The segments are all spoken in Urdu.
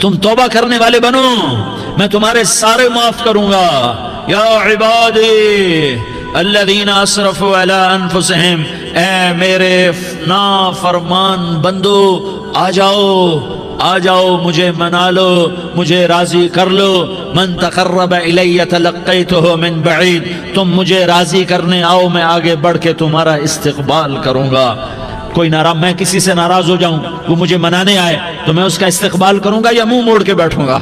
تم توبہ کرنے والے بنو، میں تمہارے سارے معاف کروں گا۔ یا عبادی الذین اسرفوا علی انفسہم، اے میرے نافرمان بندو آ جاؤ مجھے منا لو، مجھے راضی کر لو۔ من تقرب الی تلقیتہ من بعید، تم مجھے راضی کرنے آؤ، میں آگے بڑھ کے تمہارا استقبال کروں گا۔ کوئی ناراض، میں کسی سے ناراض ہو جاؤں، وہ مجھے منانے آئے تو میں اس کا استقبال کروں گا یا منہ موڑ کے بیٹھوں گا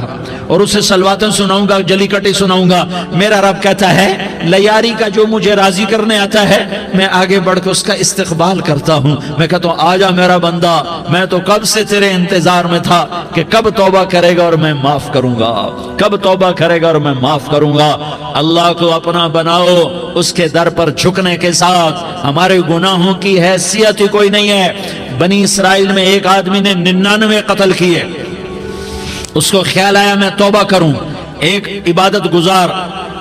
اور اسے سلواتیں سناؤں گا، جلی کٹی سناؤں گا؟ میرا رب کہتا ہے لیاری کا جو مجھے راضی کرنے آتا ہے میں آگے بڑھ کے اس کا استقبال کرتا ہوں۔ میں کہتا ہوں آجا میرا بندہ، میں تو کب سے تیرے انتظار میں تھا کہ کب توبہ کرے گا اور میں معاف کروں گا، کب توبہ کرے گا اور میں معاف کروں گا۔ اللہ کو اپنا بناؤ، اس کے در پر جھکنے کے ساتھ ہمارے گناہوں کی حیثیت ہی کوئی نہیں ہے۔ بنی اسرائیل میں ایک آدمی نے 99 قتل کیے، اس کو خیال آیا میں توبہ کروں، ایک عبادت گزار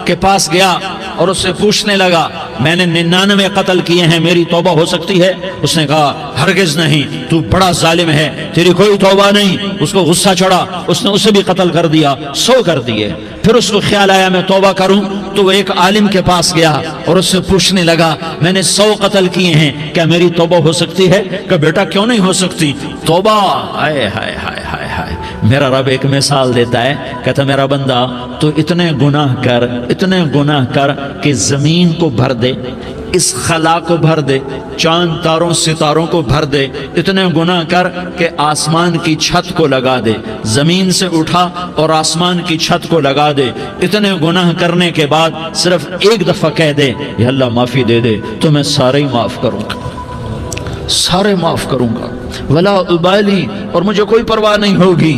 کے پاس گیا اور اس سے پوچھنے لگا میں نے 99 قتل کیے ہیں، میری توبہ ہو سکتی ہے؟ اس نے کہا ہرگز نہیں، تو بڑا ظالم ہے، تیری کوئی توبہ نہیں۔ اس کو غصہ چڑھا، اس نے اسے بھی قتل کر دیا، 100 کر دیے۔ پھر اس کو خیال آیا میں توبہ کروں تو وہ ایک عالم کے پاس گیا اور اس سے پوچھنے لگا میں نے 100 قتل کیے ہیں، کیا میری توبہ ہو سکتی ہے؟ کہ بیٹا کیوں نہیں ہو سکتی توبہ؟ ہائے ہائے ہائے ہائے ہائے، میرا رب ایک مثال دیتا ہے، کہتا میرا بندہ تو اتنے گناہ کر کہ زمین کو بھر دے، اس خلا کو بھر دے، چاند تاروں ستاروں کو بھر دے، اتنے گناہ کر کہ آسمان کی چھت کو لگا دے، زمین سے اٹھا اور آسمان کی چھت کو لگا دے، اتنے گناہ کرنے کے بعد صرف ایک دفعہ کہہ دے یا اللہ معافی دے دے تو میں سارے ہی معاف کروں گا، سارے معاف کروں گا، ولا ابالی، اور مجھے کوئی پرواہ نہیں ہوگی۔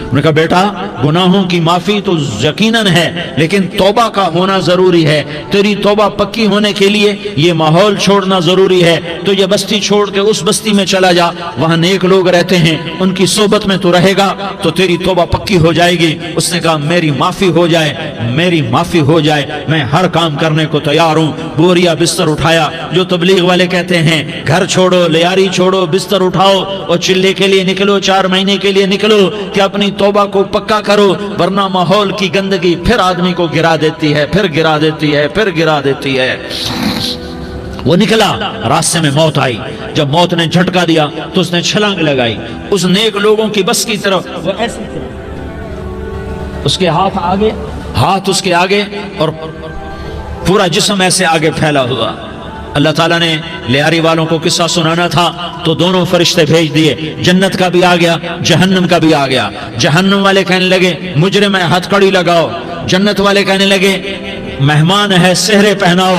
انہوں نے کہا بیٹا گناہوں کی معافی تو یقیناً ہے لیکن توبہ کا ہونا ضروری ہے، تیری توبہ پکی ہونے کے لیے یہ ماحول چھوڑنا ضروری ہے، تو یہ بستی چھوڑ کے اس بستی میں چلا جا، وہاں نیک لوگ رہتے ہیں، ان کی صحبت میں تو رہے گا تو تیری توبہ پکی ہو جائے گی۔ اس نے کہا میری معافی ہو جائے، میری معافی ہو جائے، میں ہر کام کرنے کو تیار ہوں۔ بوریا بستر اٹھایا، جو تبلیغ والے کہتے ہیں گھر چھوڑو، لیاری چھوڑو، بستر اٹھاؤ اور چلے کے لیے نکلو، 4 مہینے کے لیے نکلو کہ اپنی توبہ کو پکا کرو، ورنہ ماحول کی گندگی پھر آدمی کو گرا دیتی ہے، پھر گرا دیتی ہے، پھر گرا دیتی ہے۔ وہ نکلا، راستے میں موت آئی، جب موت نے جھٹکا دیا تو اس نے چھلانگ لگائی اس نیک لوگوں کی بس کی طرف، وہ ایسی طرف اس کے ہاتھ اس کے آگے اور پورا جسم ایسے آگے پھیلا ہوا۔ اللہ تعالیٰ نے لیاری والوں کو قصہ سنانا تھا تو دونوں فرشتے بھیج دیے، جنت کا بھی آ گیا، جہنم کا بھی آ گیا۔ جہنم والے کہنے لگے مجرم ہے ہتھ کڑی لگاؤ، جنت والے کہنے لگے مہمان ہے سہرے پہناؤ۔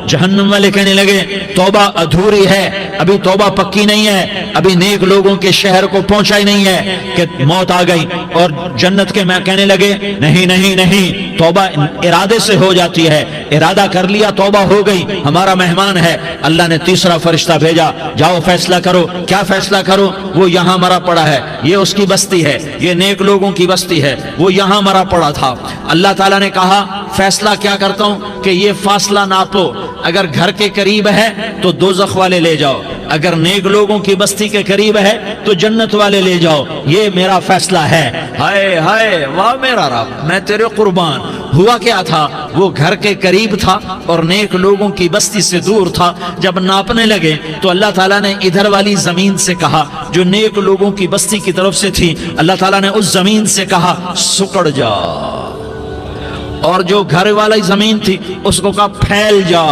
جہنم والے کہنے لگے توبہ ادھوری ہے، ابھی توبہ پکی نہیں ہے، ابھی نیک لوگوں کے شہر کو پہنچا ہی نہیں ہے کہ موت آ گئی۔ اور جنت کے میں کہنے لگے نہیں نہیں نہیں، توبہ ارادے سے ہو جاتی ہے، ارادہ کر لیا توبہ ہو گئی، ہمارا مہمان ہے۔ اللہ نے تیسرا فرشتہ بھیجا، جاؤ فیصلہ کرو۔ کیا فیصلہ کرو؟ وہ یہاں مرا پڑا ہے، یہ اس کی بستی ہے، یہ نیک لوگوں کی بستی ہے، وہ یہاں مرا پڑا تھا۔ اللہ تعالیٰ نے کہا فیصلہ کیا کرتا ہوں کہ یہ فاصلہ ناپو، اگر گھر کے قریب ہے تو دوزخ والے لے جاؤ، اگر نیک لوگوں کی بستی کے قریب ہے تو جنت والے لے جاؤ، یہ میرا فیصلہ ہے۔ ہائے ہائے واہ میرا رب، میں تیرے قربان۔ ہوا کیا تھا؟ وہ گھر کے قریب تھا اور نیک لوگوں کی بستی سے دور تھا۔ جب ناپنے لگے تو اللہ تعالیٰ نے ادھر والی زمین سے کہا جو نیک لوگوں کی بستی کی طرف سے تھی، اللہ تعالیٰ نے اس زمین سے کہا سکڑ جا، اور جو گھر والی زمین تھی اس کو کہا پھیل جا۔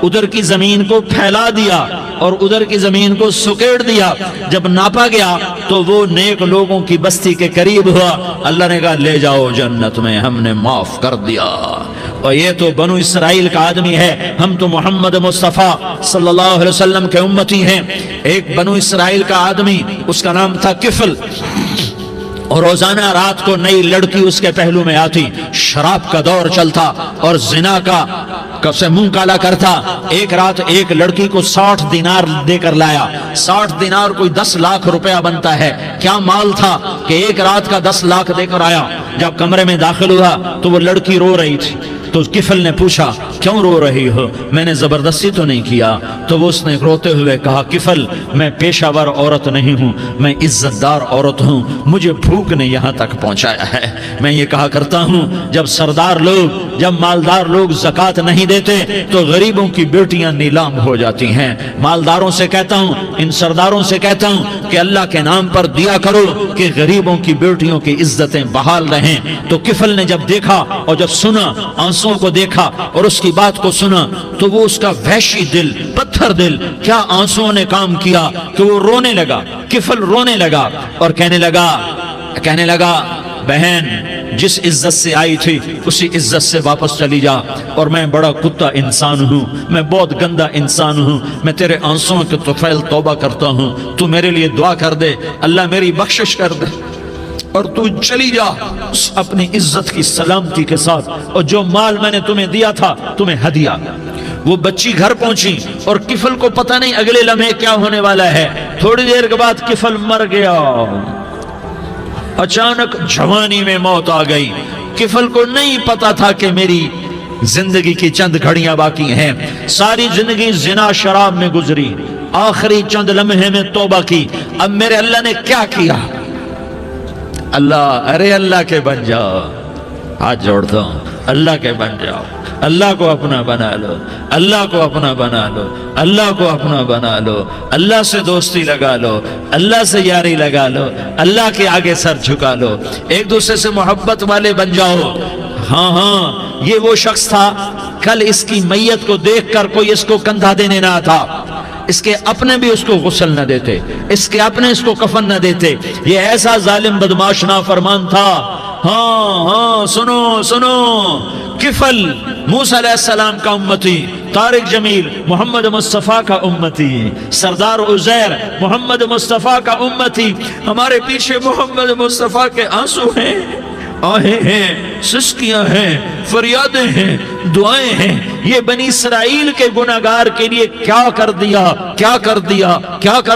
ادھر کی زمین کو پھیلا دیا اور ادھر کی زمین کو سکیڑ دیا۔ جب ناپا گیا تو وہ نیک لوگوں کی بستی کے قریب ہوا۔ اللہ نے کہا لے جاؤ جنت میں، ہم نے معاف کر دیا۔ اور یہ تو بنو اسرائیل کا آدمی ہے، ہم تو محمد مصطفیٰ صلی اللہ علیہ وسلم کے امتی ہیں۔ ایک بنو اسرائیل کا آدمی، اس کا نام تھا کفل، اور روزانہ رات کو نئی لڑکی اس کے پہلو میں آتی، شراب کا دور چلتا اور زنا کا سے منہ کالا کرتا۔ ایک رات ایک لڑکی کو 60 دینار دے کر لایا۔ 60 دینار کوئی 10 لاکھ روپیہ بنتا ہے۔ کیا مال تھا کہ ایک رات کا 10 لاکھ دے کر آیا۔ جب کمرے میں داخل ہوا تو وہ لڑکی رو رہی تھی، تو کفل نے پوچھا کیوں رو رہی ہو؟ میں نے زبردستی تو نہیں کیا۔ تو وہ اس نے روتے ہوئے کہا کفل میں پیشہ ور عورت نہیں ہوں، میں عزت دار عورت ہوں، مجھے بھوک نے یہاں تک پہنچایا ہے۔ میں یہ کہا کرتا ہوں جب سردار لوگ، جب مالدار لوگ زکوٰۃ نہیں دیتے تو غریبوں کی بیٹیاں نیلام ہو جاتی ہیں۔ مالداروں سے کہتا ہوں، ان سرداروں سے کہتا ہوں کہ اللہ کے نام پر دیا کرو کہ غریبوں کی بیٹیوں کی عزتیں بحال رہیں۔ تو کفل نے جب دیکھا اور جب سنا، آنسوں کو دیکھا اور اس کی بات کو سنا، تو وہ اس کا وحشی دل، پتھر دل، کیا آنسوں نے کام کیا کہ وہ رونے لگا۔ کفل رونے لگا اور کہنے لگا بہن جس عزت سے آئی تھی اسی عزت سے واپس چلی جا، اور میں بڑا کتا انسان ہوں، میں بہت گندا انسان ہوں، میں تیرے آنسوں کے طفیل توبہ کرتا ہوں، تو میرے لیے دعا کر دے، اللہ میری بخشش کر دے، اور تو چلی جا اپنی عزت کی سلامتی کے ساتھ، اور جو مال میں نے تمہیں دیا تھا تمہیں ہدیہ۔ وہ بچی گھر پہنچی اور کفل کو پتہ نہیں اگلے لمحے کیا ہونے والا ہے۔ تھوڑی دیر کے بعد کفل مر گیا، اچانک جوانی میں موت آ گئی۔ کفل کو نہیں پتا تھا کہ میری زندگی کی چند گھڑیاں باقی ہیں، ساری زندگی زنا شراب میں گزری، آخری چند لمحے میں توبہ کی، اب میرے اللہ نے کیا کیا؟ اللہ کے بن جاؤ، ہاتھ جوڑتا ہوں، اللہ کے بن جاؤ، اللہ کو اپنا بنا لو، اللہ کو اپنا بنا لو، اللہ کو اپنا بنا لو، اللہ سے دوستی لگا لو، اللہ سے یاری لگا لو، اللہ کے آگے سر جھکا لو، ایک دوسرے سے محبت والے بن جاؤ۔ ہاں یہ وہ شخص تھا، کل اس کی میت کو دیکھ کر کوئی اس کو کندھا دینے نہ تھا، اس کے اپنے بھی اس کو غسل نہ دیتے، اس کے اپنے اس کو کفن نہ دیتے، یہ ایسا ظالم بدماش نافرمان تھا۔ ہاں سنو، کفل موسیٰ علیہ السلام کا امتی، طارق جمیل محمد مصطفیٰ کا امتی، سردار عزیر محمد مصطفیٰ کا امتی، ہمارے پیچھے محمد مصطفیٰ کے آنسو ہیں، آہیں ہیں، سسکیاں ہیں، فریادیں ہیں، دعائیں ہیں۔ یہ بنی اسرائیل کے گناہگار کے لیے کیا کر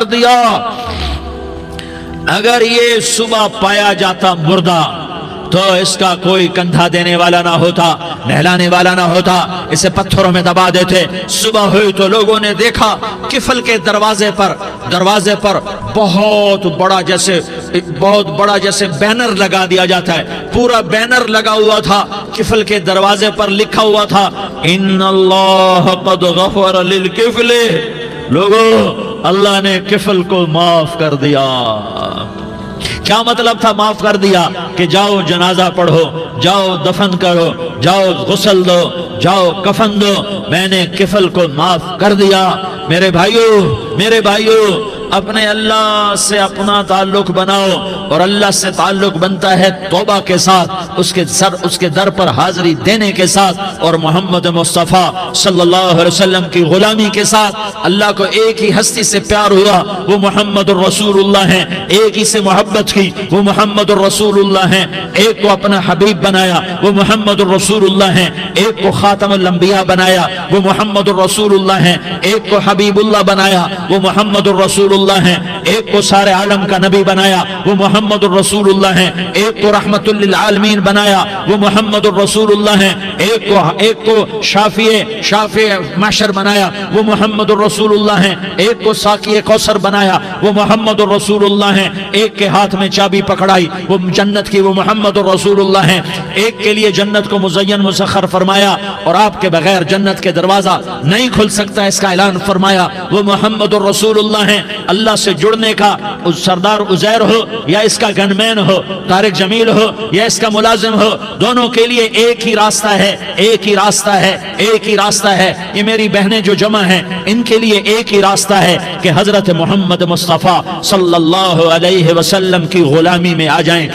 دیا۔ اگر یہ صبح پایا جاتا مردہ تو اس کا کوئی کندھا دینے والا نہ ہوتا، نہلانے والا نہ ہوتا، اسے پتھروں میں دبا دیتے۔ صبح ہوئی تو لوگوں نے دیکھا کفل کے دروازے پر بہت بڑا جیسے بینر لگا دیا جاتا ہے، پورا بینر لگا ہوا تھا، کفل کے دروازے پر لکھا ہوا تھا ان اللہ قد غفر للکفل، لوگو اللہ نے کفل کو معاف کر دیا۔ کیا مطلب تھا معاف کر دیا؟ کہ جاؤ جنازہ پڑھو، جاؤ دفن کرو، جاؤ غسل دو، جاؤ کفن دو، میں نے کفل کو معاف کر دیا۔ میرے بھائیو اپنے اللہ سے اپنا تعلق بناؤ، اور اللہ سے تعلق بنتا ہے توبہ کے ساتھ، اس کے در پر حاضری دینے کے ساتھ، اور محمد مصطفیٰ صلی اللہ علیہ وسلم کی غلامی کے ساتھ۔ اللہ کو ایک ہی ہستی سے پیار ہوا، وہ محمد الرسول اللہ ہیں، ایک ہی سے محبت کی، وہ محمد الرسول اللہ ہیں، ایک کو اپنا حبیب بنایا، وہ محمد الرسول اللہ ہیں، ایک کو خاتم الانبیاء بنایا، وہ محمد الرسول اللہ ہیں، ایک کو حبیب اللہ بنایا، وہ محمد الرسول اللہ ہیں، ایک کو سارے عالم کا نبی بنایا، وہ محمد الرسول اللہ ہیں، ایک کو رحمت للعالمین بنایا، وہ محمد الرسول اللہ ہیں، ایک کو شافع محشر بنایا، وہ محمد الرسول اللہ ہیں، ایک کو ساقی کوثر بنایا، وہ محمد الرسول اللہ ہیں، ایک کے ہاتھ میں چابی پکڑائی وہ جنت کی، وہ محمد الرسول اللہ ہیں، ایک کے لیے جنت کو مزین مسخر فرمایا اور آپ کے بغیر جنت کے دروازہ نہیں کھل سکتا اس کا اعلان فرمایا، وہ محمد الرسول اللہ ہیں۔ اللہ سے جڑنے کا سردار عزیر ہو یا اس کا گنمین ہو، طارق جمیل ہو یا اس کا ملازم ہو، دونوں کے لیے ایک ہی راستہ ہے۔ یہ میری بہنیں جو جمع ہیں ان کے لیے ایک ہی راستہ ہے کہ حضرت محمد مصطفیٰ صلی اللہ علیہ وسلم کی غلامی میں آ جائیں،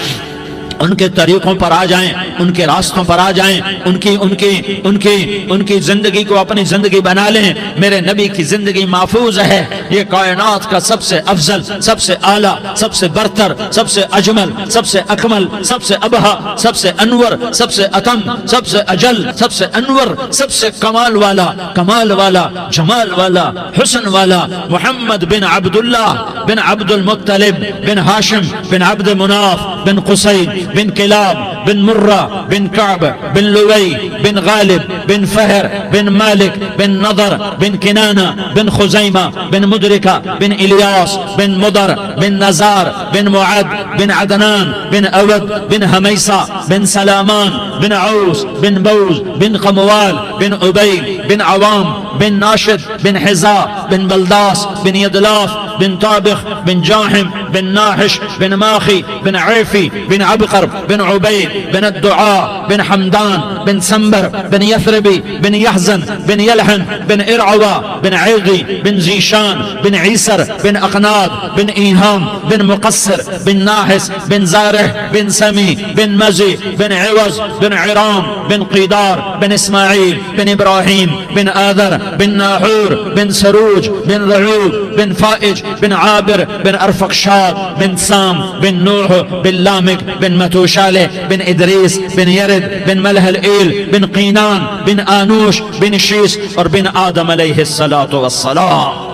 ان کے طریقوں پر آ جائیں، ان کے راستوں پر آ جائیں، ان کی زندگی کو اپنی زندگی بنا لیں۔ میرے نبی کی زندگی محفوظ ہے، یہ کائنات کا سب سے افضل، سب سے اعلیٰ، سب سے برتر، سب سے اجمل، سب سے اکمل، سب سے ابہا، سب سے انور، سب سے اتم، سب سے اجل، سب سے انور، سب سے کمال والا، جمال والا، حسن والا، محمد بن عبداللہ بن عبد المطلب بن ہاشم بن عبد مناف بن قصی بن کلاب بن مرہ بن کعب بن لوی بن غالب بن فہر بن مالک بن نضر بن کنانہ بن خزیمہ بن مدرکہ بن الیاس بن مدر بن نزار بن معد بن عدنان بن اود بن حمیسہ بن سلامان بن عوس بن بوز بن قموال بن عبید بن عوام بن ناشد بن حزا بن بلداس بن یدلاف بن طابخ بن جاحم بن ناحش بن ماخی بن عیفی بن عبقر بن عبید بن الدعاء بن حمدان بن سنبر بن یثربی بن یحزن بن یلحن بن ارعوا بن عیغی بن زیشان بن عیسر بن اقناد بن ایہام بن مقصر بن ناحس بن زارح بن سمی بن مزی بن عوض بن عرام بن قیدار بن اسماعیل بن ابراہیم بن آذر بن ناحور بن سروج بن رعود بن فائج بن عابر بن ارفقشاد بن سام بن نوح بن لامک بن متوشالہ بن ادریس بن یرد بن ملح الایل بن قینان بن آنوش بن شیس اور بن آدم علیہ السلام۔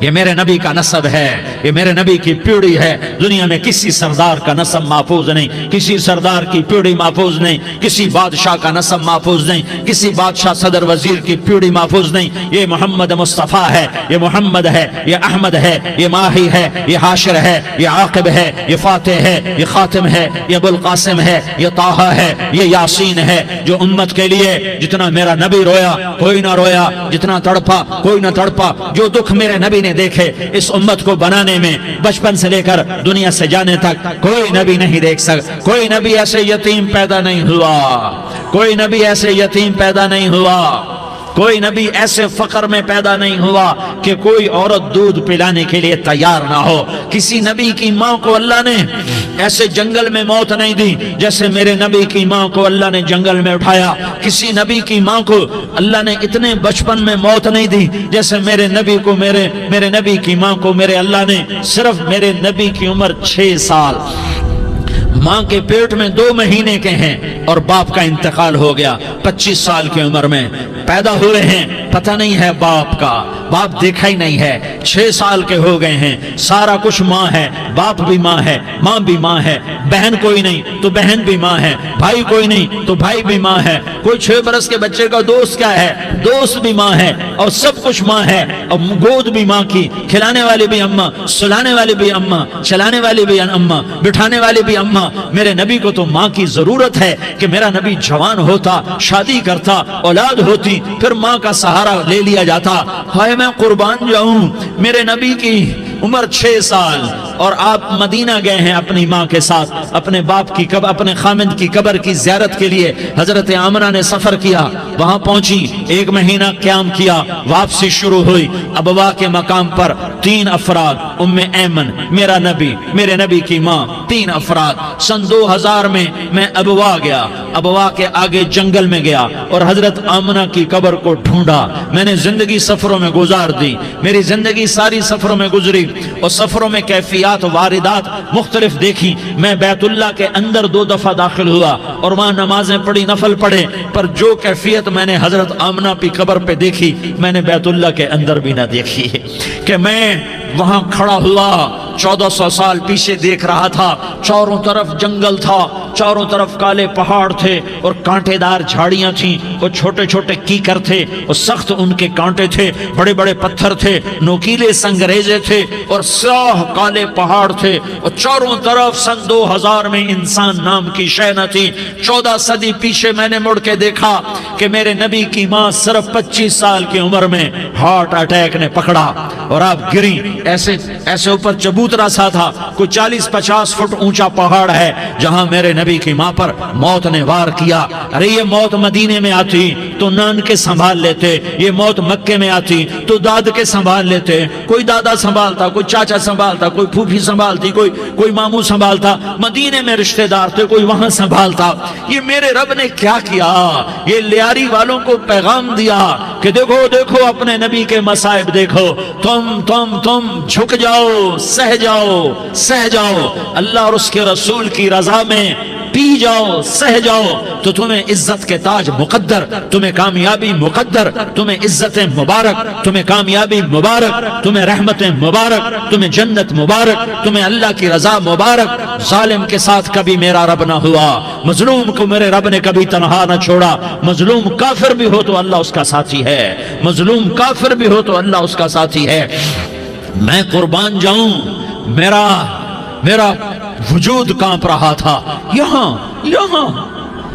یہ میرے نبی کا نسب ہے، یہ میرے نبی کی پیڑھی ہے۔ دنیا میں کسی سردار کا نسب محفوظ نہیں، کسی سردار کی پیڑھی محفوظ نہیں، کسی بادشاہ کا نسب محفوظ نہیں، کسی بادشاہ صدر وزیر کی پیڑھی محفوظ نہیں۔ یہ محمد مصطفیٰ ہے، یہ محمد ہے، یہ احمد ہے، یہ ماہی ہے، یہ حاشر ہے، یہ عاقب ہے، یہ فاتح ہے، یہ خاتم ہے، یہ ابو القاسم ہے، یہ طٰہٰ ہے، یہ یاسین ہے۔ جو امت کے لیے جتنا میرا نبی رویا کوئی نہ رویا، جتنا تڑپا کوئی نہ تڑپا، جو دکھ میرے نبی نے دیکھے اس امت کو بنانے میں، بچپن سے لے کر دنیا سے جانے تک کوئی نبی نہیں دیکھ سکتا۔ کوئی نبی ایسے یتیم پیدا نہیں ہوا، کوئی نبی ایسے یتیم پیدا نہیں ہوا، کوئی نبی ایسے فقر میں پیدا نہیں ہوا کہ کوئی عورت دودھ پلانے کے لیے تیار نہ ہو۔ کسی نبی کی ماں کو اللہ نے ایسے جنگل میں موت نہیں دی جیسے میرے نبی کی ماں کو اللہ نے جنگل میں اٹھایا۔ کسی نبی کی ماں کو اللہ نے اتنے بچپن میں موت نہیں دی جیسے میرے نبی کو میرے نبی کی ماں کو میرے اللہ نے صرف میرے نبی کی عمر 6 سال، ماں کے پیٹ میں 2 مہینے کے ہیں اور باپ کا انتقال ہو گیا 25 سال کی عمر میں پیدا ہوئے ہیں، پتہ نہیں ہے باپ کا، باپ دیکھا ہی نہیں ہے، 6 سال کے ہو گئے ہیں، سارا کچھ ماں ہے، باپ بھی ماں ہے، ماں بھی ماں ہے، بہن کوئی نہیں تو بہن بھی ماں ہے، بھائی کوئی نہیں تو بھائی بھی ماں ہے، کوئی 6 برس کے بچے کا دوست کیا ہے، دوست بھی ماں ہے، اور سب کچھ ماں ہے، اور گود بھی ماں کی، کھلانے والی بھی اماں، سلانے والی بھی اماں، چلانے والی بھی اماں، بٹھانے والی بھی اماں۔ میرے نبی کو تو ماں کی ضرورت ہے کہ میرا نبی جوان ہوتا، شادی کرتا، اولاد ہوتی، پھر ماں کا سہارا لے لیا جاتا۔ ہائے میں قربان جاؤں، میرے نبی کی عمر 6 سال اور آپ مدینہ گئے ہیں اپنی ماں کے ساتھ، اپنے باپ کی اپنے خامند کی قبر کی زیارت کے لیے حضرت آمنہ نے سفر کیا، وہاں پہنچی، 1 مہینہ قیام کیا، واپسی شروع ہوئی۔ ابوا کے مقام پر 3 افراد، ام ایمن، میرا نبی، میرے نبی کی ماں، 3 افراد۔ سن 2000 میں ابوا گیا، ابوا کے آگے جنگل میں گیا اور حضرت آمنہ کی قبر کو ڈھونڈا۔ میں نے زندگی سفروں میں گزار دی، میری زندگی ساری سفروں میں گزری اور سفروں میں کیفیات واردات مختلف دیکھی۔ میں بیت اللہ کے اندر 2 دفعہ داخل ہوا اور وہاں نمازیں پڑھی، نفل پڑھے، پر جو کیفیت میں نے حضرت آمنہ کی قبر پہ دیکھی میں نے بیت اللہ کے اندر بھی نہ دیکھی، کہ میں وہاں کھڑا ہوا 1400 سال پیچھے دیکھ رہا تھا، چاروں طرف جنگل تھا، چاروں طرف کالے پہاڑ تھے اور کانٹے دار جھاڑیاں تھیں، اور چھوٹے چھوٹے کیکر تھے اور سخت ان کے کانٹے تھے، بڑے بڑے پتھر تھے، نوکیلے سنگریزے تھے اور سیاہ کالے پہاڑ تھے، اور چاروں طرف سن 2000 میں انسان نام کی شے نہ تھی۔ 14 صدی پیچھے میں نے مڑ کے دیکھا کہ میرے نبی کی ماں صرف 25 سال کی عمر میں ہارٹ اٹیک نے پکڑا اور آپ گری، ایسے اوپر چبوترا سا تھا، کوئی 40-50 فٹ اونچا پہاڑ ہے جہاں میرے نبی کی ماں پر موت نے وار کیا۔ ارے یہ موت مدینے میں آتی تو نان کے سنبھال لیتے، یہ موت مکے میں آتی تو داد کے سنبھال لیتے، کوئی دادا سنبھالتا، کوئی چاچا سنبھالتا، کوئی پھوپھی سنبھالتی، کوئی ماموں سنبھالتا، مدینے میں رشتہ دار تھے کوئی وہاں سنبھالتا۔ یہ میرے رب نے کیا کیا؟ یہ لیاری والوں کو پیغام دیا کہ دیکھو دیکھو اپنے نبی کے مصائب دیکھو، تم جھک جاؤ، سہ جاؤ، اللہ اور اس کے رسول کی رضا میں پی جاؤ سہ جاؤ تو تمہیں عزت کے تاج مقدر، تمہیں کامیابی مقدر، تمہیں عزتیں مبارک، تمہیں کامیابی مبارک، تمہیں رحمتیں مبارک، تمہیں جنت مبارک، تمہیں اللہ کی رضا مبارک۔ ظالم کے ساتھ کبھی میرا رب نہ ہوا، مظلوم کو میرے رب نے کبھی تنہا نہ چھوڑا۔ مظلوم کافر بھی ہو تو اللہ اس کا ساتھی ہے، مظلوم کافر بھی ہو تو اللہ اس کا ساتھی ہے۔ میں قربان جاؤں، میرا وجود کانپ رہا تھا۔ یہاں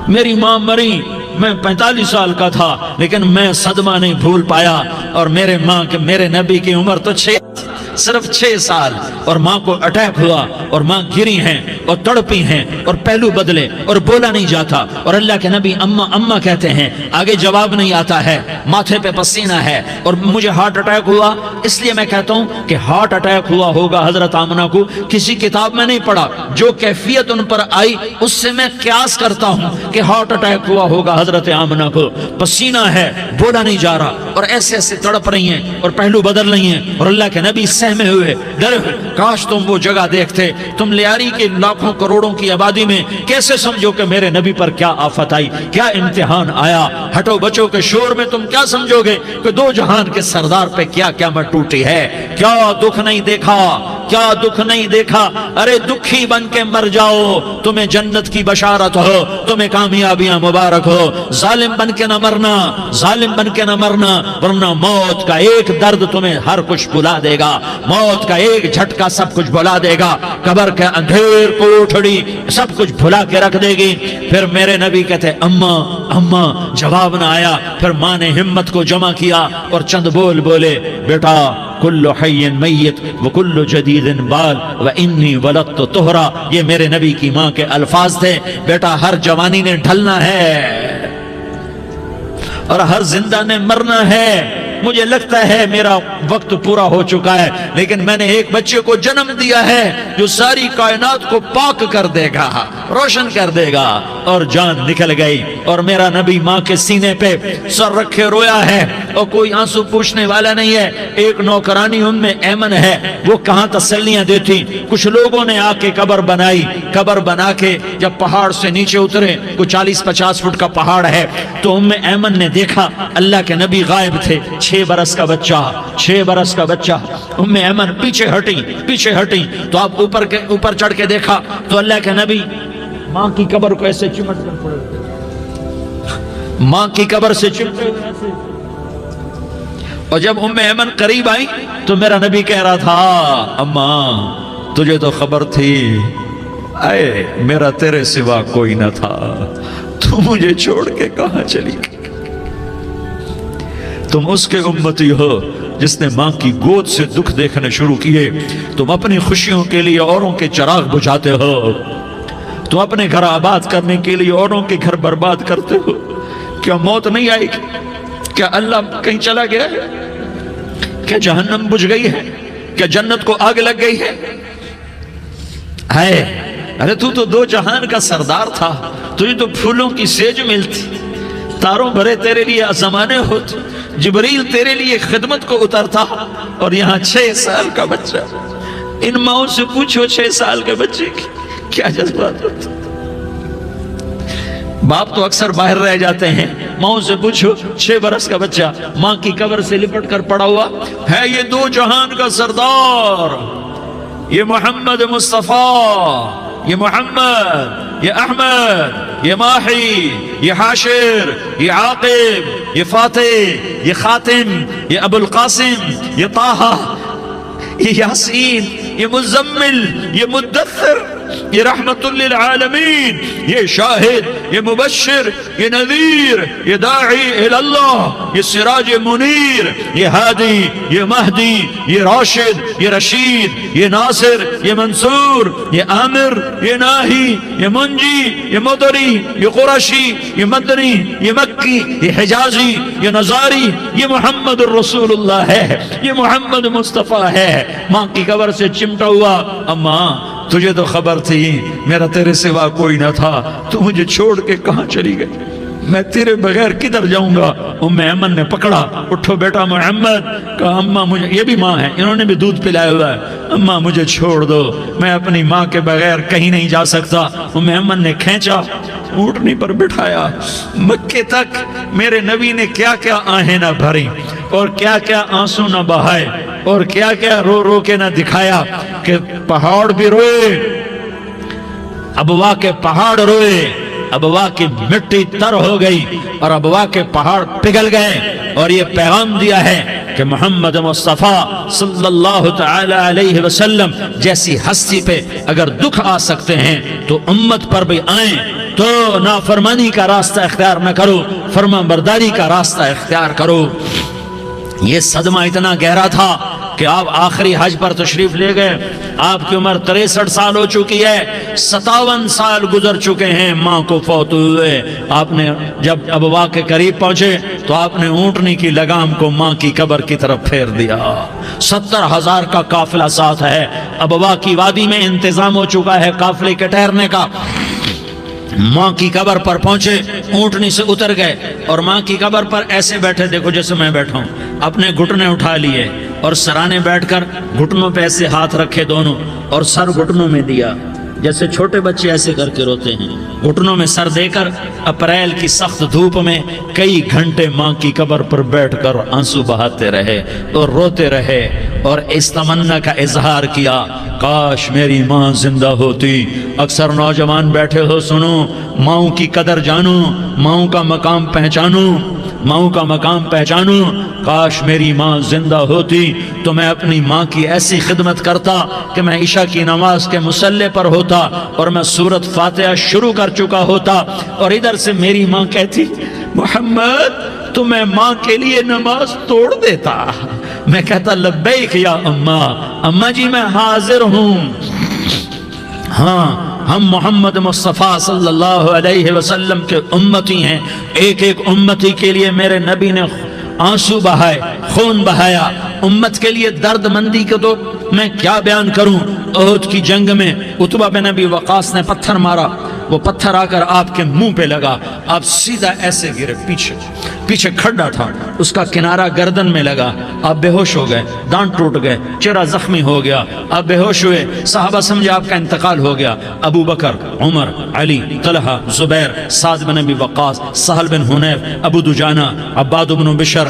میری ماں مری، میں 45 سال کا تھا، لیکن میں صدمہ نہیں بھول پایا۔ اور میرے نبی کی عمر تو صرف 6 سال، اور ماں کو اٹیک ہوا اور ماں گری ہیں اور تڑپی ہیں اور پہلو بدلے اور بولا نہیں جاتا، اور اللہ کے نبی اماں اماں کہتے ہیں، آگے جواب نہیں آتا ہے، ماتھے پہ پسینہ ہے، اور مجھے ہارٹ اٹیک ہوا۔ اس لیے میں کہتا ہوں کہ ہارٹ اٹیک ہوا ہوگا حضرت آمنہ کو، کسی کتاب میں نہیں پڑھا، جو کیفیت ان پر آئی اس سے میں قیاس کرتا ہوں کہ ہارٹ اٹیک ہوا ہوگا حضرت آمنہ کو۔ پسینہ ہے، بولا نہیں جا رہا، اور ایسے ایسے تڑپ رہی ہیں اور پہلو بدل رہی ہیں، اور اللہ کے نبی سہمے ہوئے، ڈرے ہوئے۔ کاش تم وہ جگہ دیکھتے، تم لیاری کے لاکھوں کروڑوں کی آبادی میں کیسے سمجھو کہ میرے نبی پر کیا آفت آئی، کیا امتحان آیا۔ ہٹو بچوں کے شور میں تم کیا سمجھو گے کہ دو جہان کے سردار پہ کیا قیامت ٹوٹی ہے۔ کیا دکھ نہیں دیکھا، کیا دکھ نہیں دیکھا۔ ارے دکھی بن کے مر جاؤ، تمہیں جنت کی بشارت ہو، تمہیں کامیابیاں مبارک ہو۔ ظالم بن کے نہ مرنا، ظالم بن کے نہ مرنا، ورنہ موت کا ایک درد تمہیں ہر کچھ بلا دے گا، موت کا ایک جھٹکا سب کچھ بھلا دے گا، قبر کے اندھیر کوٹھڑی سب کچھ بھلا کے رکھ دے گی۔ پھر میرے نبی کہتے اماں اماں، جواب نہ آیا۔ پھر ماں نے ہمت کو جمع کیا اور چند بول بولے، بیٹا کل حی میت وکل جدید بال وانی ولدت طہرا۔ یہ میرے نبی کی ماں کے الفاظ تھے، بیٹا ہر جوانی نے ڈھلنا ہے اور ہر زندہ نے مرنا ہے۔ مجھے لگتا ہے میرا وقت پورا ہو چکا ہے، لیکن میں نے ایک بچے کو جنم دیا ہے جو ساری کائنات کو پاک کر دے گا، روشن کر دے گا۔ اور جان نکل گئی، اور میرا نبی ماں کے سینے پہ سر رکھے رویا ہے، اور کوئی آنسو پوچھنے والا نہیں ہے۔ ایک نوکرانی ام میں ایمن ہے، وہ کہاں تسلیاں دیتی۔ کچھ لوگوں نے آ کے قبر بنائی، قبر بنا کے جب پہاڑ سے نیچے اترے، کوئی 40-50 فٹ کا پہاڑ ہے، تو ام ایمن نے دیکھا اللہ کے نبی غائب تھے، 6 برس کا بچہ، 6 برس کا بچہ۔ ام ایمن پیچھے ہٹی تو آپ اوپر چڑھ کے دیکھا تو اللہ کے نبی ماں کی قبر کو ایسے چمٹ کر پڑے، ماں کی قبر سے چمٹے ہوئے ایسے۔ اور جب ام ایمن قریب آئی تو میرا نبی کہہ رہا تھا، اماں تجھے تو خبر تھی، اے میرا تیرے سوا کوئی نہ تھا، تو مجھے چھوڑ کے کہاں چلی گئی۔ تم اس کے امتی ہو جس نے ماں کی گود سے دکھ دیکھنے شروع کیے۔ تم اپنی خوشیوں کے لیے اوروں کے چراغ بجھاتے ہو، تم اپنے گھر آباد کرنے کے لیے اوروں کے گھر برباد کرتے ہو۔ کیا موت نہیں آئے گی؟ کیا اللہ کہیں چلا گیا ہے؟ کیا جہنم بجھ گئی ہے؟ کیا جنت کو آگ لگ گئی ہے؟ ارے تو 2 جہان کا سردار تھا، تجھے تو پھولوں کی سیج ملتی، تاروں بھرے تیرے لیے زمانے ہوتے، جبریل تیرے لیے خدمت کو اترتا، اور یہاں 6 سال کا بچہ۔ ان ماؤں سے پوچھو 6 سال کے بچے کی کیا جذبات ہوتے۔ باپ تو اکثر باہر رہ جاتے ہیں، ماؤں سے پوچھو 6 برس کا بچہ ماں کی قبر سے لپٹ کر پڑا ہوا ہے۔ یہ 2 جہان کا سردار، یہ محمد مصطفیٰ، یہ محمد، یہ احمد، یہ ماہی، یہ حاشر، یہ عاقب، یہ فاتح، یہ خاتم، یہ ابو القاسم، یہ طٰہٰ، یہ یاسین، یہ مزمل، یہ مدثر، یہ رحمت للعالمین، یہ شاہد، یہ مبشر، یہ نذیر، یہ داعی اللہ، یہ سراج منیر، یہ ہادی، یہ مہدی، یہ راشد، یہ رشید، یہ ناصر، یہ منصور، یہ عامر، یہ ناہی، یہ منجی، یہ مدری، یہ قرشی، یہ مدنی، یہ مکی، یہ حجازی، یہ نظاری، یہ محمد الرسول اللہ ہے، یہ محمد مصطفیٰ ہے۔ ماں کی قبر سے چمٹا ہوا، اماں تجھے تو خبر تھی میرا تیرے سوا کوئی نہ تھا، تو مجھے چھوڑ کے کہاں چلی گئی۔ میں تیرے بغیر کدھر جاؤں گا؟ ام ایمن نے پکڑا، اٹھو بیٹا محمد، کہا اماں مجھے، یہ بھی ماں ہے، انہوں نے بھی دودھ پلایا ہوا ہے، اماں مجھے چھوڑ دو، میں اپنی ماں کے بغیر کہیں نہیں جا سکتا۔ ام ایمن نے کھینچا، اونٹنی پر بٹھایا، مکے تک میرے نبی نے کیا کیا آہیں نہ بھری اور کیا کیا آنسو نہ بہائے اور کیا کیا رو رو کے نہ دکھایا کہ پہاڑ بھی روئے، ابوا کے پہاڑ روئے، ابوا کی مٹی تر ہو گئی اور ابوا کے پہاڑ پگھل گئے، اور یہ پیغام دیا ہے کہ محمد مصطفیٰ صلی اللہ تعالی علیہ وسلم جیسی ہستی پہ اگر دکھ آ سکتے ہیں تو امت پر بھی آئیں، تو نافرمانی کا راستہ اختیار نہ کرو، فرما برداری کا راستہ اختیار کرو۔ یہ صدمہ اتنا گہرا تھا کہ آپ آخری حج پر تشریف لے گئے، آپ کی عمر 63 سال ہو چکی ہے، 57 سال گزر چکے ہیں ماں کو فوت ہوئے۔ آپ نے جب ابوا کے قریب پہنچے تو آپ نے اونٹنی کی لگام کو ماں کی قبر کی طرف پھیر دیا۔ 70,000 کا قافلہ ساتھ ہے، ابوا کی وادی میں انتظام ہو چکا ہے قافلے کے ٹھہرنے کا۔ ماں کی قبر پر پہنچے، اونٹنی سے اتر گئے اور ماں کی قبر پر ایسے بیٹھے، دیکھو جیسے میں بیٹھا ہوں، اپنے گھٹنے اٹھا لیے اور سرانے بیٹھ کر گھٹنوں پہ ایسے ہاتھ رکھے دونوں اور سر گھٹنوں میں دیا، جیسے چھوٹے بچے ایسے کر کے روتے ہیں، گھٹنوں میں سر دے کر اپریل کی سخت دھوپ میں کئی گھنٹے ماں کی قبر پر بیٹھ کر آنسو بہاتے رہے اور روتے رہے اور اس تمنا کا اظہار کیا، کاش میری ماں زندہ ہوتی۔ اکثر نوجوان بیٹھے ہو، سنو، ماؤں کی قدر جانو، ماؤں کا مقام پہچانو، ماؤں کا مقام پہچانو۔ کاش میری ماں زندہ ہوتی تو میں اپنی ماں کی ایسی خدمت کرتا کہ میں عشاء کی نماز کے مصلی پر ہوتا اور میں سورۃ فاتحہ شروع کر چکا ہوتا، اور ادھر سے میری ماں کہتی محمد تو میں ماں کے لیے نماز توڑ دیتا، میں کہتا لبیک یا اماں، اماں جی میں حاضر ہوں۔ ہاں، ہم محمد مصطفیٰ صلی اللہ علیہ وسلم کے امتی ہیں، ایک ایک امتی کے لیے میرے نبی نے آنسو بہائے، خون بہایا، امت کے لیے درد مندی کو تو میں کیا بیان کروں۔ احد کی جنگ میں عتبہ بن ابی وقاص نے پتھر مارا، وہ پتھر آ کر آپ کے منہ پہ لگا، آپ سیدھا ایسے گرے، پیچھے کھڈا تھا، اس کا کنارہ گردن میں لگا، آپ بے ہوش ہو گئے، دانت ٹوٹ گئے، چہرہ زخمی ہو گیا، آپ بے ہوش ہوئے، صحابہ سمجھے آپ کا انتقال ہو گیا۔ ابو بکر، عمر، علی، طلحہ، زبیر، سعد بن ابی وقاص، سہل بن حنیف، ابو دجانہ، عباد بن بشر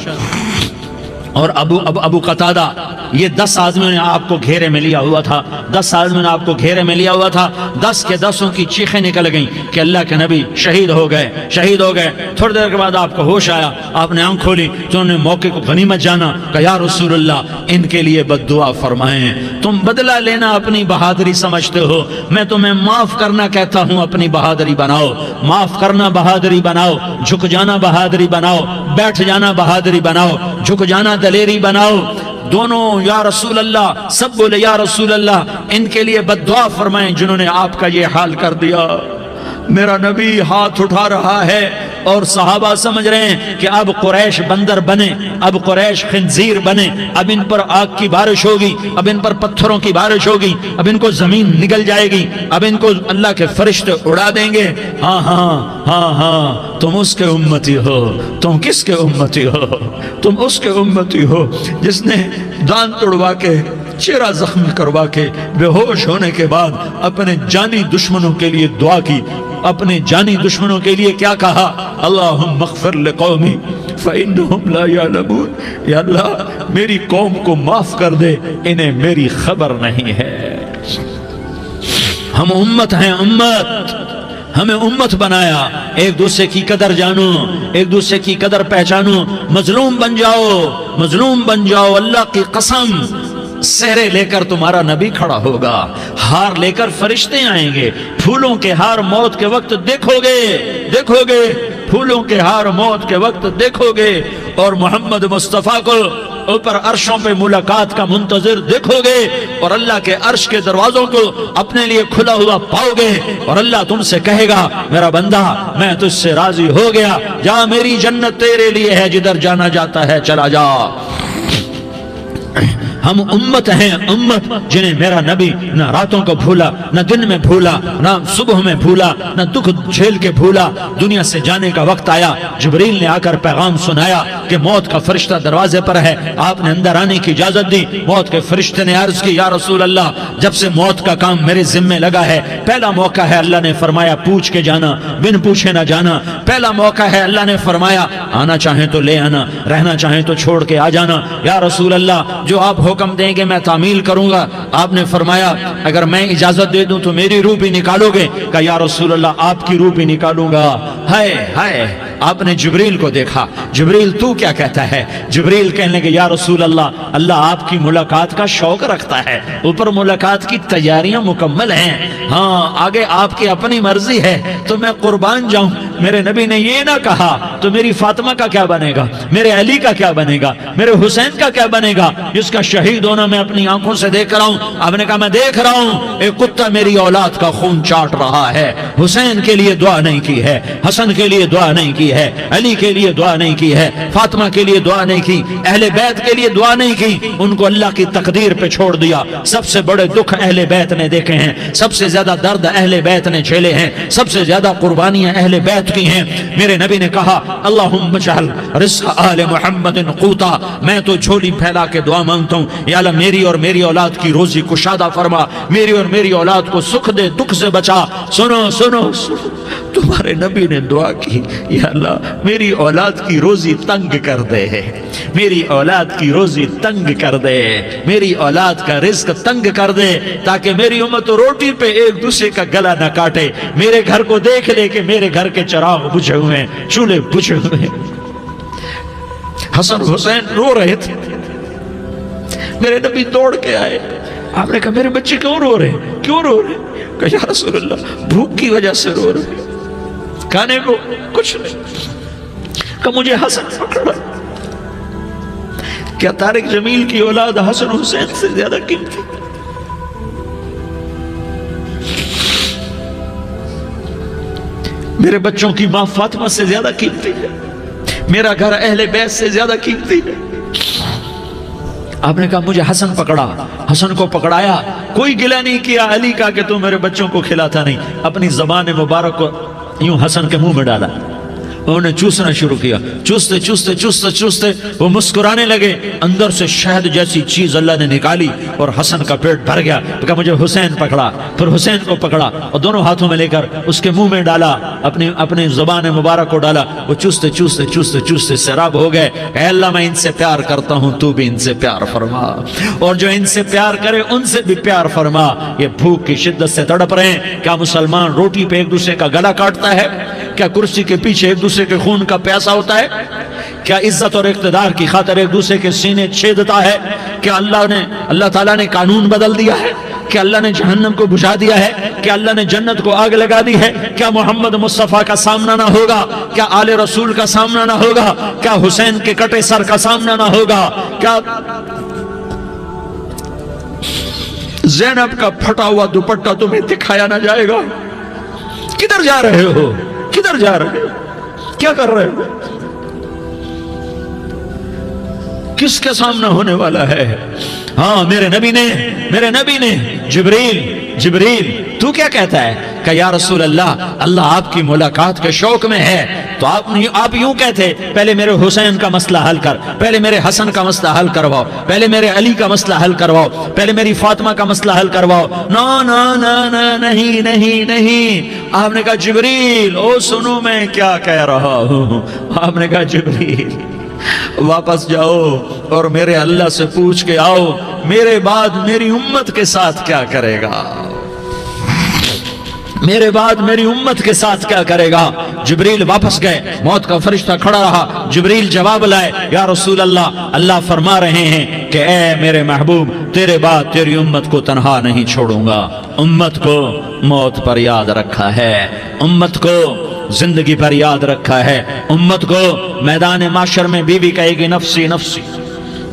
اور ابو قتادہ، یہ 10 آدمیوں نے آپ کو گھیرے میں لیا ہوا تھا، 10 آدمیوں نے آپ کو گھیرے میں لیا ہوا تھا، 10 کے 10 کی چیخیں نکل گئیں کہ اللہ کے نبی شہید ہو گئے۔ تھوڑی دیر کے بعد آپ کو ہوش آیا، آپ نے آنکھ کھولی تو انہوں نے موقع کو غنیمت جانا کہ یا رسول اللہ ان کے لیے بد دعا فرمائیں، تم بدلہ لینا اپنی بہادری سمجھتے ہو، میں تمہیں معاف کرنا کہتا ہوں، اپنی بہادری بناؤ، معاف کرنا بہادری بناؤ، جھک جانا بہادری بناؤ، بیٹھ جانا بہادری بناؤ، جھک جانا دلیری بناؤ۔ دونوں یا رسول اللہ، سب بولے یا رسول اللہ، ان کے لیے بد دعا فرمائیں جنہوں نے آپ کا یہ حال کر دیا۔ میرا نبی ہاتھ اٹھا رہا ہے اور صحابہ سمجھ رہے ہیں کہ اب قریش بندر بنے، اب قریش خنزیر بنے، اب ان پر آگ کی بارش ہوگی، اب ان پر پتھروں کی بارش ہوگی، اب ان کو زمین نگل جائے گی، اب ان کو اللہ کے فرشتے اڑا دیں گے۔ ہاں ہاں ہاں ہاں، تم اس کے امتی ہو، تم کس کے امتی ہو؟ تم اس کے امتی ہو جس نے دانت توڑوا کے، چہرہ زخمی کروا کے، بے ہوش ہونے کے بعد اپنے جانی دشمنوں کے لیے دعا کی، اپنے جانی دشمنوں کے لیے کیا کہا؟ اللہم اغفر لقومی فإنہم لا یعلمون، یا اللہ میری قوم کو معاف کر دے، انہیں میری خبر نہیں ہے۔ ہم امت ہیں، امت، ہمیں امت بنایا، ایک دوسرے کی قدر جانو، ایک دوسرے کی قدر پہچانو، مظلوم بن جاؤ، مظلوم بن جاؤ، اللہ کی قسم سہرے لے کر تمہارا نبی کھڑا ہوگا، ہار لے کر فرشتے آئیں گے، پھولوں کے ہار موت کے وقت دیکھو گے، پھولوں کے ہار موت کے وقت دیکھو گے، اور محمد مصطفیٰ کو اوپر عرشوں پہ ملاقات کا منتظر دیکھو گے، اور اللہ کے عرش کے دروازوں کو اپنے لیے کھلا ہوا پاؤ گے، اور اللہ تم سے کہے گا میرا بندہ میں تجھ سے راضی ہو گیا، جا میری جنت تیرے لیے ہے، جدھر جانا جاتا ہے چلا جا۔ ہم امت ہیں، امت جنہیں میرا نبی نہ راتوں کو بھولا، نہ دن میں بھولا، نہ صبح میں بھولا، نہ دکھ جھیل کے بھولا۔ دنیا سے جانے کا وقت آیا، جبریل نے آ کر پیغام سنایا کہ موت کا فرشتہ دروازے پر ہے، آپ نے اندر آنے کی اجازت دی۔ موت کے فرشتے نے عرض کی، یا رسول اللہ، جب سے موت کا کام میرے ذمے لگا ہے، پہلا موقع ہے، اللہ نے فرمایا پوچھ کے جانا، بن پوچھے نہ جانا۔ پہلا موقع ہے، اللہ نے فرمایا آنا چاہیں تو لے آنا، رہنا چاہیں تو چھوڑ کے آ جانا۔ یا رسول اللہ، جو آپ حکم دیں گے میں تعمیل کروں گا۔ آپ نے فرمایا اگر میں اجازت دے دوں تو میری روح بھی نکالو گے؟ کہا یا رسول اللہ، آپ کی روح بھی نکالوں گا۔ ہائے ہائے، آپ نے جبریل کو دیکھا، جبریل تو کیا کہتا ہے؟ جبریل کہنے لگے یا رسول اللہ، اللہ آپ کی ملاقات کا شوق رکھتا ہے، اوپر ملاقات کی تیاریاں مکمل ہیں، ہاں آگے آپ کی اپنی مرضی ہے تو میں قربان جاؤں۔ میرے نبی نے یہ نہ کہا تو میری فاطمہ کا کیا بنے گا، میرے علی کا کیا بنے گا، میرے حسین کا کیا بنے گا، جس کا شہید ہونا میں اپنی آنکھوں سے دیکھ رہا ہوں۔ آپ نے کہا میں دیکھ رہا ہوں، ایک کتا میری اولاد کا خون چاٹ رہا ہے۔ حسین کے لیے دعا نہیں کی ہے، حسن کے لیے دعا نہیں کی ہے، علی کے لیے دعا نہیں کی ہے، فاطمہ کے لیے دعا نہیں کی، اہل بیت کے لیے دعا نہیں کی، ان کو اللہ کی تقدیر پہ چھوڑ دیا۔ سب سے بڑے دکھ اہل بیت نے دیکھے ہیں، سب سے زیادہ درد اہل بیت نے جھیلے ہیں، سب سے زیادہ قربانیاں اہل بیت کی ہیں۔ میرے نبی نے کہا اللہم اجعل رزق آل محمد قوتا، میں تو جھولی پھیلا کے دعا مانگتا ہوں، یا اللہ میری اور میری اولاد کی روزی کشادہ فرما، میری اور میری اولاد کو سکھ دے، دکھ سے بچا۔ سنو سنو سنو، تمہارے نبی نے دعا کی، یا اللہ میری اولاد کی روزی تنگ کر دے، میری اولاد کی روزی تنگ کر دے، میری اولاد کا رزق تنگ کر دے، تاکہ میری امت روٹی پہ ایک دوسرے کا گلا نہ کاٹے، میرے گھر کو دیکھ لے کہ میرے گھر کے چراغ بجھے ہوئے ہیں، چولہے بجھے ہوئے ہیں۔ حسن حسین رو رہے تھے، میرے نبی دوڑ کے آئے، آپ نے کہا میرے بچے کیوں رو رہے ہیں، کیوں رو رہے ہیں؟ کہا یا رسول اللہ بھوک کی وجہ سے رو رہے ہیں، کھانے کو کچھ نہیں۔ کہ مجھے حسن پکڑا۔ کیا طارق جمیل کی اولاد حسن حسین سے زیادہ قیمتی؟ میرے بچوں کی ماں فاطمہ سے زیادہ قیمتی ہے، میرا گھر اہل بیت سے زیادہ قیمتی ہے۔ آپ نے کہا مجھے حسن پکڑا، حسن کو پکڑایا، کوئی گلہ نہیں کیا علی کا کہ تو میرے بچوں کو کھلاتا نہیں، اپنی زبان مبارک کو یوں حسن کے منہ میں ڈالا، انہوں نے چوسنا شروع کیا، چوستے چوستے چوستے چوستے وہ مسکرانے لگے، اندر سے شہد جیسی چیز اللہ نے نکالی اور حسن کا پیٹ بھر گیا۔ کہا مجھے حسین پکڑا، پھر حسین کو پکڑا اور دونوں ہاتھوں میں لے کر اس کے منہ میں ڈالا، اپنی زبان مبارک کو ڈالا، وہ چوستے چوستے چوستے چوستے سیراب ہو گئے۔ اے اللہ میں ان سے پیار کرتا ہوں، تو بھی ان سے پیار فرما، اور جو ان سے پیار کرے ان سے بھی پیار فرما۔ یہ بھوک کی شدت سے تڑپ رہے ہیں، کیا مسلمان روٹی پہ ایک دوسرے کا گلا کاٹتا ہے؟ کیا کرسی کے پیچھے ایک دوسرے کے خون کا پیاسا ہوتا ہے؟ کیا عزت اور اقتدار کی خاطر ایک دوسرے کے سینے چھیدتا ہے؟ کیا اللہ تعالیٰ نے قانون بدل دیا ہے؟ کیا اللہ نے جہنم کو بجھا دیا ہے؟ کیا اللہ نے جنت کو آگ لگا دی ہے؟ کیا محمد مصطفیٰ کا سامنا نہ ہوگا؟ کیا آل رسول کا سامنا نہ ہوگا؟ کیا حسین کے کٹے سر کا سامنا نہ ہوگا؟ کیا زینب کا پھٹا ہوا دوپٹہ تمہیں دکھایا نہ جائے گا؟ کدھر جا رہے ہو؟ کدھر جا رہے ہو؟ کیا کر رہے ہو؟ کس کے سامنا ہونے والا ہے؟ ہاں میرے نبی نے جبریل تو کیا کہتا ہے؟ کہ یا رسول اللہ آپ کی ملاقات کے شوق میں ہے، تو آپ یوں کہتے پہلے میرے حسین کا مسئلہ حل کر، پہلے میرے حسن کا مسئلہ حل کرواؤ، پہلے میرے علی کا مسئلہ حل کرواؤ، پہلے میری فاطمہ کا مسئلہ حل کرواؤ۔ نہیں۔ آپ نے کہا جبریل او سنو میں کیا کہہ رہا ہوں۔ آپ نے کہا جبریل واپس جاؤ اور میرے اللہ سے پوچھ کے آؤ میرے بعد میری امت کے ساتھ کیا کرے گا، میرے بعد میری امت کے ساتھ کیا کرے گا۔ جبریل واپس گئے، موت کا فرشتہ کھڑا رہا، جبریل جواب لائے یا رسول اللہ فرما رہے ہیں کہ اے میرے محبوب تیرے بعد تیری امت کو تنہا نہیں چھوڑوں گا، امت کو موت پر یاد رکھا ہے، امت کو زندگی پر یاد رکھا ہے، امت کو میدان معاشر میں بیوی کہے گی نفسی نفسی،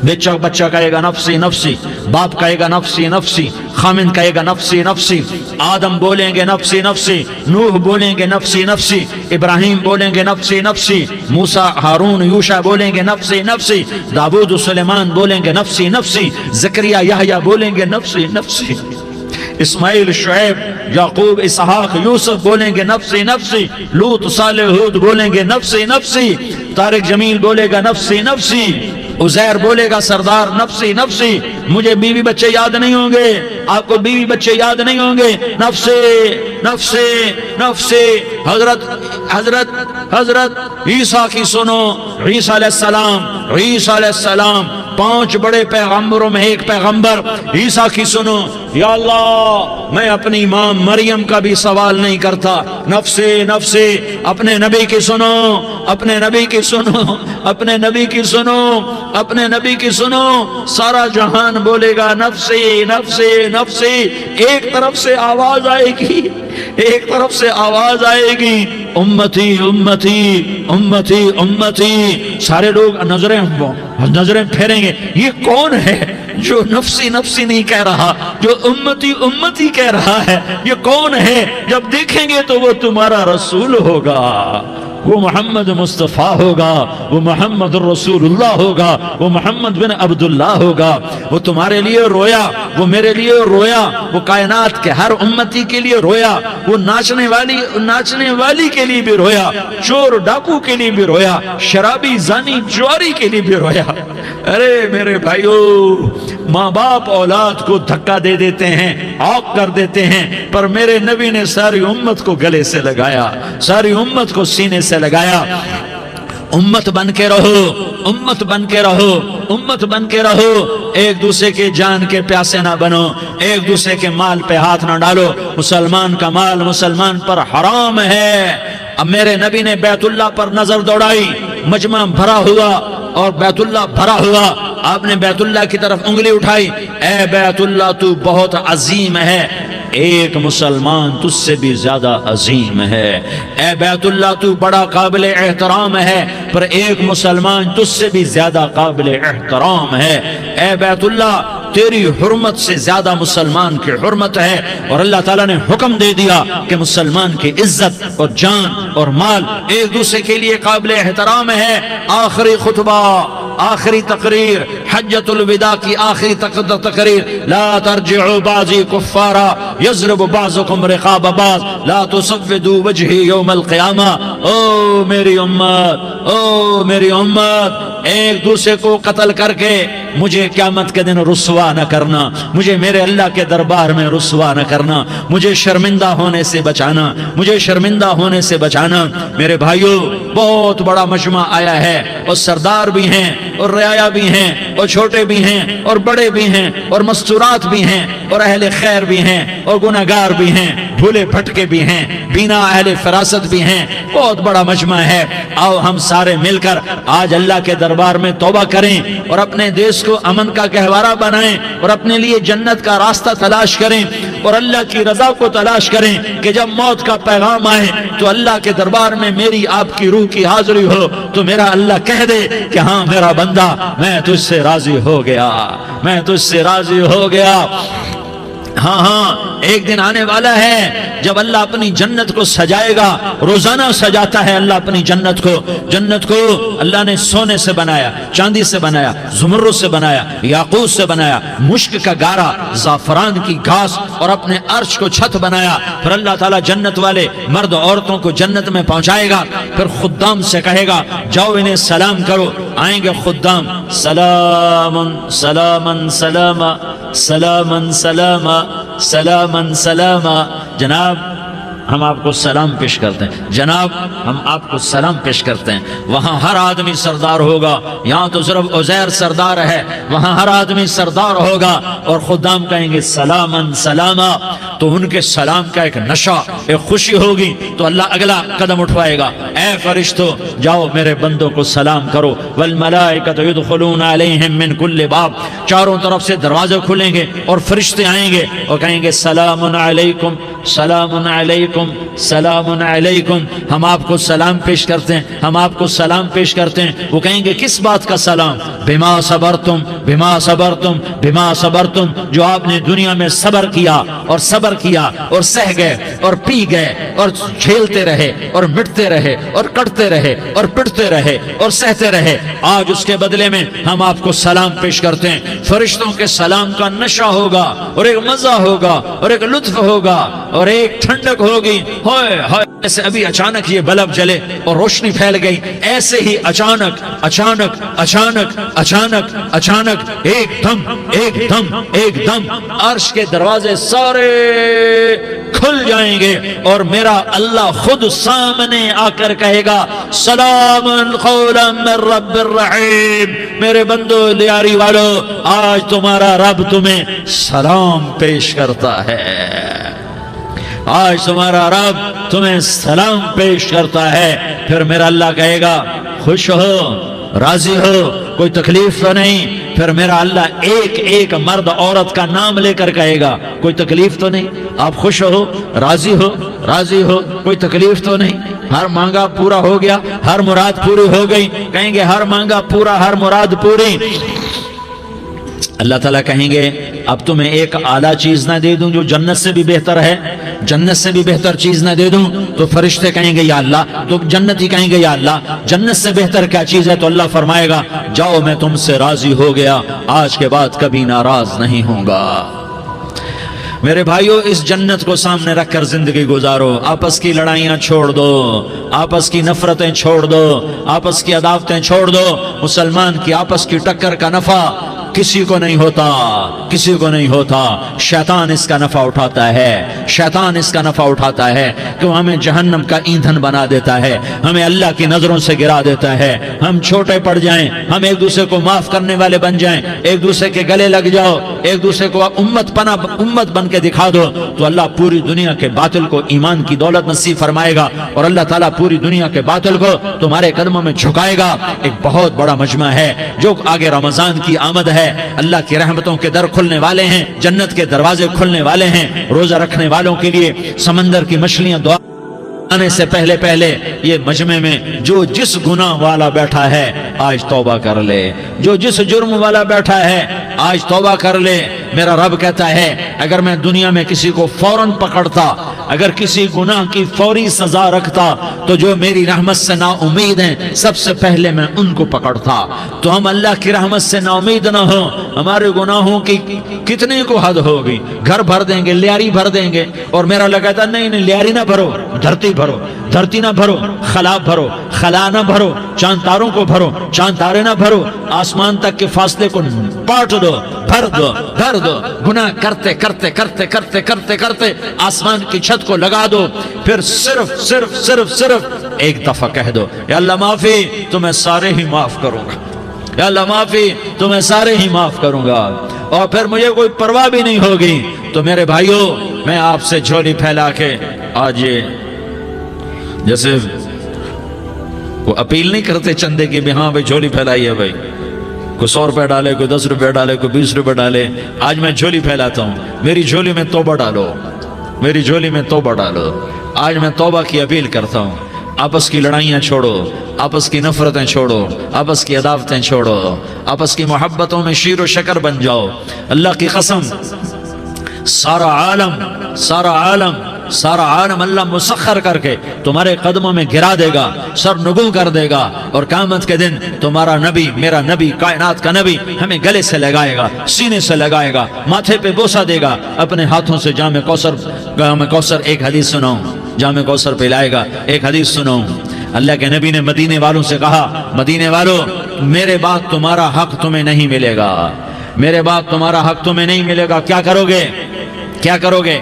بچہ کہے گا نفسی نفسی، باپ کہے گا نفسی نفسی، خامن کہے گا نفسی نفسی، آدم بولیں گے نفسی نفسی، نوح بولیں گے نفسی نفسی، ابراہیم بولیں گے نفسی نفسی، موسیٰ ہارون یوشع بولیں گے نفسی نفسی، داؤد و سلیمان بولیں گے نفسی نفسی، زکریا یحییٰ بولیں گے نفسی نفسی، اسماعیل شعیب یعقوب اسحاق یوسف بولیں گے نفسی نفسی، لوط صالح ہود بولیں گے نفسی نفسی، طارق جمیل بولے گا نفسی نفسی، عزیر بولے گا سردار نفسی نفسی، مجھے بیوی بچے یاد نہیں ہوں گے، آپ کو بیوی بچے یاد نہیں ہوں گے، نفسی نفسی نفسی۔ حضرت عیسیٰ کی سنو، عیسیٰ علیہ السلام 5 بڑے پیغمبروں میں ایک پیغمبر عیسیٰ کی سنو، یا اللہ میں اپنی ماں مریم کا بھی سوال نہیں کرتا، نفسی نفسی۔ اپنے نبی کی سنو، اپنے نبی کی سنو، اپنے نبی کی سنو، اپنے نبی کی سنو، سارا جہان بولے گا نفسی نفسی نفسی۔ ایک طرف سے آواز آئے گی، ایک طرف سے آواز آئے گی، امتی امتی امتی امتی۔ سارے لوگ نظریں پھیریں گے، یہ کون ہے جو نفسی نفسی نہیں کہہ رہا، جو امتی امتی کہہ رہا ہے، یہ کون ہے؟ جب دیکھیں گے تو وہ تمہارا رسول ہوگا، وہ محمد مصطفیٰ ہوگا، وہ محمد الرسول اللہ ہوگا، وہ محمد بن عبداللہ ہوگا۔ وہ تمہارے لیے رویا، وہ میرے لیے رویا، وہ کائنات کے ہر امتی کے لیے رویا، وہ ناچنے والی کے لیے بھی رویا، چور ڈاکو کے لیے بھی رویا، شرابی زانی جواری کے لیے بھی رویا۔ ارے میرے بھائیو، ماں باپ اولاد کو دھکا دے دیتے ہیں، عوق کر دیتے ہیں، پر میرے نبی نے ساری امت کو گلے سے لگایا، ساری امت کو سینے سے لگایا۔ امت بن کے رہو، امت بن کے رہو، امت بن کے رہو، ایک دوسرے کے جان کے پیاسے نہ بنو، ایک دوسرے کے مال پہ ہاتھ نہ ڈالو۔ مسلمان کا مال مسلمان پر حرام ہے۔ اب میرے نبی نے بیت اللہ پر نظر دوڑائی، مجمع بھرا ہوا اور بیت اللہ بھرا ہوا، آپ نے بیت اللہ کی طرف انگلی اٹھائی، اے بیت اللہ تو بہت عظیم ہے، ایک مسلمان تجھ سے بھی زیادہ عظیم ہے، اے بیت اللہ تو بڑا قابل احترام ہے، پر ایک مسلمان تجھ سے بھی زیادہ قابل احترام ہے، اے بیت اللہ تیری حرمت سے زیادہ مسلمان کی حرمت ہے۔ اور اللہ تعالیٰ نے حکم دے دیا کہ مسلمان کی عزت اور جان اور مال ایک دوسرے کے لیے قابل احترام ہے۔ آخری خطبہ، آخری تقریر، حجۃ الوداع کی آخری تقریر، لا ترجعوا بعضی کفارا یضرب بعضکم رقاب بعض لا تسودوا وجہی یوم القیامہ۔ او میری امت، او میری امت، ایک دوسرے کو قتل کر کے مجھے قیامت کے دن رسوا نہ کرنا، مجھے میرے اللہ کے دربار میں رسوا نہ کرنا، مجھے شرمندہ ہونے سے بچانا، مجھے شرمندہ ہونے سے بچانا۔ میرے بھائیو، بہت بڑا مجمع آیا ہے، اور سردار بھی ہیں اور رعایا بھی ہیں اور چھوٹے بھی ہیں اور بڑے بھی ہیں اور مستورات بھی ہیں اور اہل خیر بھی ہیں اور گناہگار بھی ہیں، بھولے بھٹکے بھی ہیں، بینا اہل فراست بھی ہیں، بہت بڑا مجمع ہے۔ آؤ ہم سارے مل کر آج اللہ کے دربار میں توبہ کریں اور اپنے دیش کو امن کا گہوارہ بنائیں اور اپنے لیے جنت کا راستہ تلاش کریں اور اللہ کی رضا کو تلاش کریں کہ جب موت کا پیغام آئے تو اللہ کے دربار میں میری آپ کی روح کی حاضری ہو تو میرا اللہ کہہ دے کہ ہاں میرا بندہ، میں تجھ سے راضی ہو گیا، میں تجھ سے راضی ہو گیا۔ ہاں ہاں، ایک دن آنے والا ہے جب اللہ اپنی جنت کو سجائے گا، روزانہ سجاتا ہے اللہ اپنی جنت کو۔ جنت کو اللہ نے سونے سے بنایا، چاندی سے بنایا، زمرد سے بنایا، یاقوت سے بنایا، مشک کا گارا، زعفران کی گھاس اور اپنے عرش کو چھت بنایا۔ پھر اللہ تعالیٰ جنت والے مرد عورتوں کو جنت میں پہنچائے گا، پھر خدام سے کہے گا جاؤ انہیں سلام کرو۔ آئیں گے خدام، سلامن سلامن سلاما سلامن سلاما سلامن سلاما۔ جناب ہم آپ کو سلام پیش کرتے ہیں، جناب ہم آپ کو سلام پیش کرتے ہیں۔ وہاں ہر آدمی سردار ہوگا، یہاں تو صرف عزیر سردار ہے، وہاں ہر آدمی سردار ہوگا اور خدام کہیں گے سلامن سلاما۔ تو ان کے سلام کا ایک نشہ، ایک خوشی ہوگی، تو اللہ اگلا قدم اٹھوائے گا، اے فرشتوں جاؤ میرے بندوں کو سلام کرو۔ والملائکۃ یدخلون علیہم من کل باب، چاروں طرف سے دروازے کھلیں گے اور فرشتے آئیں گے اور کہیں گے سلام علیکم، سلام علیکم، علیکم سلام علیکم، ہم آپ کو سلام پیش کرتے ہیں، ہم آپ کو سلام پیش کرتے ہیں۔ وہ کہیں گے کس بات کا سلام؟ بما صبرتم بما صبرتم بما صبرتم، جو آپ نے دنیا میں صبر کیا اور صبر کیا اور سہ گئے اور پی گئے اور جھیلتے رہے اور مٹتے رہے اور کٹتے رہے اور پٹتے رہے اور سہتے رہے، آج اس کے بدلے میں ہم آپ کو سلام پیش کرتے ہیں۔ فرشتوں کے سلام کا نشہ ہوگا اور ایک مزہ ہوگا اور ایک لطف ہوگا اور ایک ٹھنڈک ہوگی۔ ہوئے ہوئے، ایسے ابھی اچانک یہ بلب جلے اور روشنی پھیل گئی، ایسے ہی اچانک اچانک اچانک اچانک اچانک ایک دم ایک دم ایک دم عرش کے دروازے سارے کھل جائیں گے اور میرا اللہ خود سامنے آ کر کہے گا سلام قولا من رب الرحیم، میرے بندو لیاری والو، آج تمہارا رب تمہیں سلام پیش کرتا ہے، آج تمہارا رب تمہیں سلام پیش کرتا ہے۔ پھر میرا اللہ کہے گا خوش ہو، راضی ہو، کوئی تکلیف تو نہیں؟ پھر میرا اللہ ایک ایک مرد عورت کا نام لے کر کہے گا کوئی تکلیف تو نہیں؟ آپ خوش ہو، راضی ہو، راضی ہو، کوئی تکلیف تو نہیں؟ ہر مانگا پورا ہو گیا، ہر مراد پوری ہو گئی؟ کہیں گے ہر مانگا پورا، ہر مراد پوری۔ اللہ تعالیٰ کہیں گے اب تمہیں ایک اعلیٰ چیز نہ دے دوں جو جنت سے بھی بہتر ہے؟ جنت سے بھی بہتر چیز نہ دے دوں؟ تو فرشتے کہیں گے یا اللہ، تو جنتی کہیں گے یا اللہ جنت سے بہتر کیا چیز ہے؟ تو اللہ فرمائے گا جاؤ میں تم سے راضی ہو گیا، آج کے بعد کبھی ناراض نہیں ہوں گا۔ میرے بھائیو، اس جنت کو سامنے رکھ کر زندگی گزارو، آپس کی لڑائیاں چھوڑ دو، آپس کی نفرتیں چھوڑ دو، آپس کی عداوتیں چھوڑ دو۔ مسلمان کی آپس کی ٹکر کا نفع کسی کو نہیں ہوتا، کسی کو نہیں ہوتا، شیطان اس کا نفع اٹھاتا ہے، شیطان اس کا نفع اٹھاتا ہے کہ وہ ہمیں جہنم کا ایندھن بنا دیتا ہے، ہمیں اللہ کی نظروں سے گرا دیتا ہے، ہم چھوٹے پڑ جائیں، ہم ایک دوسرے کو معاف کرنے والے بن جائیں، ایک دوسرے کے گلے لگ جاؤ، ایک دوسرے کو امت بن کے دکھا دو، تو اللہ پوری دنیا کے باطل کو ایمان کی دولت نصیب فرمائے گا اور اللہ تعالیٰ پوری دنیا کے باطل کو تمہارے قدموں میں جھکائے گا۔ ایک بہت بڑا مجمع ہے جو آگے رمضان کی آمد ہے، اللہ کی رحمتوں کے در کھلنے والے ہیں، جنت کے دروازے کھلنے والے ہیں، روزہ رکھنے والوں کے لیے سمندر کی مچھلیاں دعا آنے سے پہلے پہلے یہ مجمع میں جو جس گناہ والا بیٹھا ہے آج توبہ کر لے، جو جس جرم والا بیٹھا ہے آج توبہ کر لے۔ میرا رب کہتا ہے اگر میں دنیا میں کسی کو فوراً پکڑتا، اگر کسی گناہ کی فوری سزا رکھتا تو جو میری رحمت سے نا امید ہیں سب سے پہلے میں ان کو پکڑتا۔ تو ہم اللہ کی رحمت سے نا امید نہ ہوں، ہمارے گناہوں کی کتنے کو حد ہوگی، گھر بھر دیں گے، لیاری بھر دیں گے، اور میرا اللہ کہتا ہے نہیں نہیں لیاری نہ بھرو، دھرتی بھرو، دھرتی نہ بھرو، خلا بھرو، خلا نہ بھرو، چاند تاروں کو بھرو، چاند تارے نہ بھرو، آسمان تک کے فاصلے کو پاٹ دو، بھر دو، بھر دو، گناہ کرتے کرتے کرتے کرتے کرتے کرتے آسمان کی چھت کو لگا دو، پھر صرف صرف صرف صرف ایک دفعہ کہہ دو یا اللہ معافی، تو میں سارے ہی معاف کروں گا، یا اللہ معافی، تو میں سارے ہی معاف کروں گا، اور پھر مجھے کوئی پرواہ بھی نہیں ہوگی۔ تو میرے بھائیو، میں آپ سے جھولی پھیلا کے آج یہ جیسے وہ اپیل نہیں کرتے چندے کی بھی ہاں بھائی جھولی پھیلائی ہے، بھائی کوئی 100 روپے ڈالے، کوئی 10 روپے ڈالے، کوئی 20 روپے ڈالے، آج میں جھولی پھیلاتا ہوں، میری جھولی میں توبہ ڈالو، میری جھولی میں توبہ ڈالو۔ آج میں توبہ کی اپیل کرتا ہوں، آپس کی لڑائیاں چھوڑو، آپس کی نفرتیں چھوڑو، آپس کی عداوتیں چھوڑو، آپس کی محبتوں میں شیر و شکر بن جاؤ۔ اللہ کی قسم، سارا عالم اللہ مسخر کر کے تمہارے قدموں میں گرا دے گا، سر نگوں کر دے گا، اور قیامت کے دن تمہارا نبی، میرا نبی، کائنات کا نبی ہمیں گلے سے لگائے گا، سینے سے لگائے گا، ماتھے پہ بوسہ دے گا، اپنے ہاتھوں سے جام کوثر ایک حدیث سناؤں، جام کوثر پلائے گا، ایک حدیث سناؤں۔ اللہ کے نبی نے مدینے والوں سے کہا، مدینے والوں میرے بعد تمہارا حق تمہیں نہیں ملے گا، میرے بعد تمہارا حق تمہیں نہیں ملے گا، کیا کرو گے، کیا کرو گے؟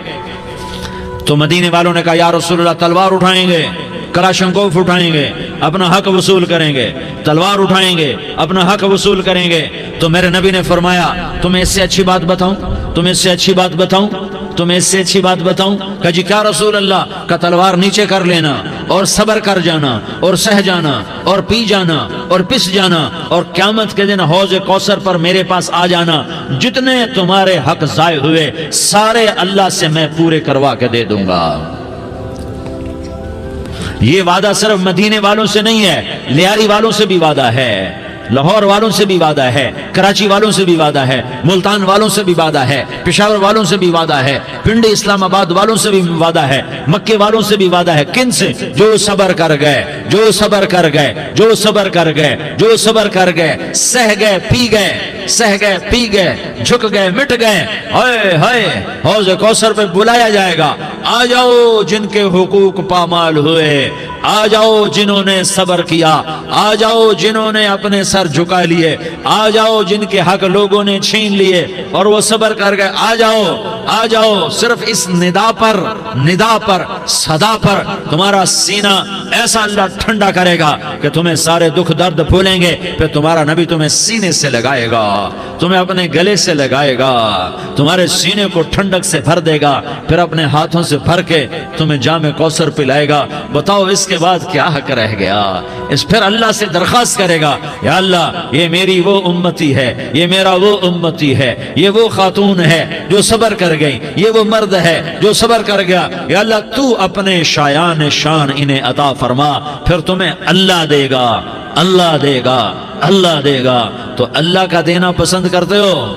تو مدینے والوں نے کہا یا رسول اللہ تلوار اٹھائیں گے، کراشنکوف اٹھائیں گے، اپنا حق وصول کریں گے، تلوار اٹھائیں گے، اپنا حق وصول کریں گے۔ تو میرے نبی نے فرمایا تمہیں اس سے اچھی بات بتاؤں، تمہیں اس سے اچھی بات بتاؤں، تمہیں اس سے اچھی بات بتاؤں؟ کہا جی کیا رسول اللہ؟ کا تلوار نیچے کر لینا اور صبر کر جانا اور سہ جانا اور پی جانا اور پس جانا، اور قیامت کے دن حوض کوثر پر میرے پاس آ جانا، جتنے تمہارے حق ضائع ہوئے سارے اللہ سے میں پورے کروا کے دے دوں گا۔ یہ وعدہ صرف مدینے والوں سے نہیں ہے، لیاری والوں سے بھی وعدہ ہے، لاہور والوں سے بھی وعدہ ہے، کراچی والوں سے بھی وعدہ ہے، ملتان والوں سے بھی وعدہ ہے، پشاور والوں سے بھی وعدہ ہے، پنڈی اسلام آباد والوں سے بھی وعدہ ہے، مکے والوں سے بھی وعدہ ہے۔ کن سے؟ جو صبر کر گئے، جو صبر کر گئے، جو صبر کر گئے، جو صبر کر گئے، سہ گئے پی گئے، سہ گئے پی گئے، جھک گئے مٹ گئے۔ ہائے ہائے، حوض کوثر پہ بلایا جائے گا، آ جاؤ جن کے حقوق پامال ہوئے، آ جاؤ جنہوں نے صبر کیا، آ جاؤ جنہوں نے اپنے سر جھکا لیے، آ جاؤ جن کے حق لوگوں نے چھین لیے اور وہ صبر کر گئے، آ جاؤ آ جاؤ۔ صرف اس ندا پر صدا پر تمہارا سینہ ایسا اللہ ٹھنڈا کرے گا کہ تمہیں سارے دکھ درد بھولیں گے، پھر تمہارا نبی تمہیں سینے سے لگائے گا، تمہیں اپنے گلے سے لگائے گا، تمہارے سینے کو ٹھنڈک سے بھر دے گا، پھر اپنے ہاتھوں سے بھر کے تمہیں جام کوثر پلائے گا۔ بتاؤ اس کے بعد کیا حق رہ گیا؟ اس پھر اللہ سے درخواست کرے گا، یا اللہ یہ میری وہ امتی ہے، یہ میرا وہ امتی ہے، یہ وہ خاتون ہے جو صبر کر گئی، یہ وہ مرد ہے جو صبر کر گیا، یا اللہ تو اپنے شایان شان انہیں عطا فرما، پھر تمہیں اللہ دے گا، اللہ دے گا، اللہ دے گا۔ تو اللہ کا دینا پسند کرتے ہو؟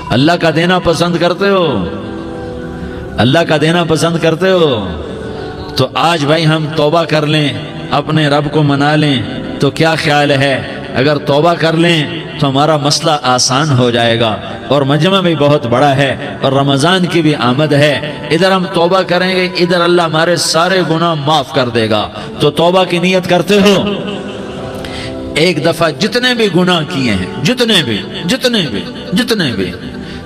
اللہ کا دینا پسند کرتے ہو؟ اللہ کا دینا پسند کرتے ہو؟ تو آج بھائی ہم توبہ کر لیں، اپنے رب کو منا لیں، تو کیا خیال ہے اگر توبہ کر لیں تو ہمارا مسئلہ آسان ہو جائے گا، اور مجمع بھی بہت بڑا ہے اور رمضان کی بھی آمد ہے، ادھر ہم توبہ کریں گے، ادھر اللہ ہمارے سارے گناہ معاف کر دے گا۔ تو توبہ کی نیت کرتے ہو؟ ایک دفعہ جتنے بھی گناہ کیے ہیں، جتنے بھی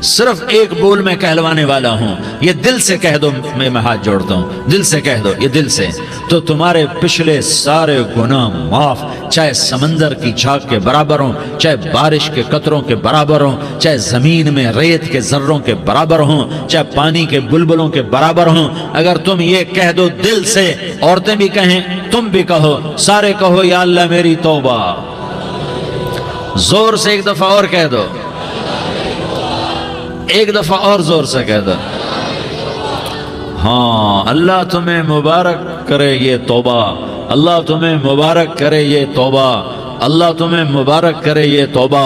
صرف ایک بول میں کہلوانے والا ہوں، یہ دل سے کہہ دو، میں ہاتھ جوڑتا ہوں، دل سے کہہ دو، یہ دل سے، تو تمہارے پچھلے سارے گناہ معاف، چاہے سمندر کی جھاگ کے برابر ہوں، چاہے بارش کے قطروں کے برابر ہوں، چاہے زمین میں ریت کے ذروں کے برابر ہوں، چاہے پانی کے بلبلوں کے برابر ہوں۔ اگر تم یہ کہہ دو دل سے، عورتیں بھی کہیں، تم بھی کہو، سارے کہو، یا اللہ میری توبہ۔ زور سے ایک دفعہ اور کہہ دو، ایک دفعہ اور زور سے کہہ دو۔ ہاں، اللہ تمہیں مبارک کرے یہ توبہ، اللہ تمہیں مبارک کرے یہ توبہ، اللہ تمہیں مبارک کرے یہ توبہ۔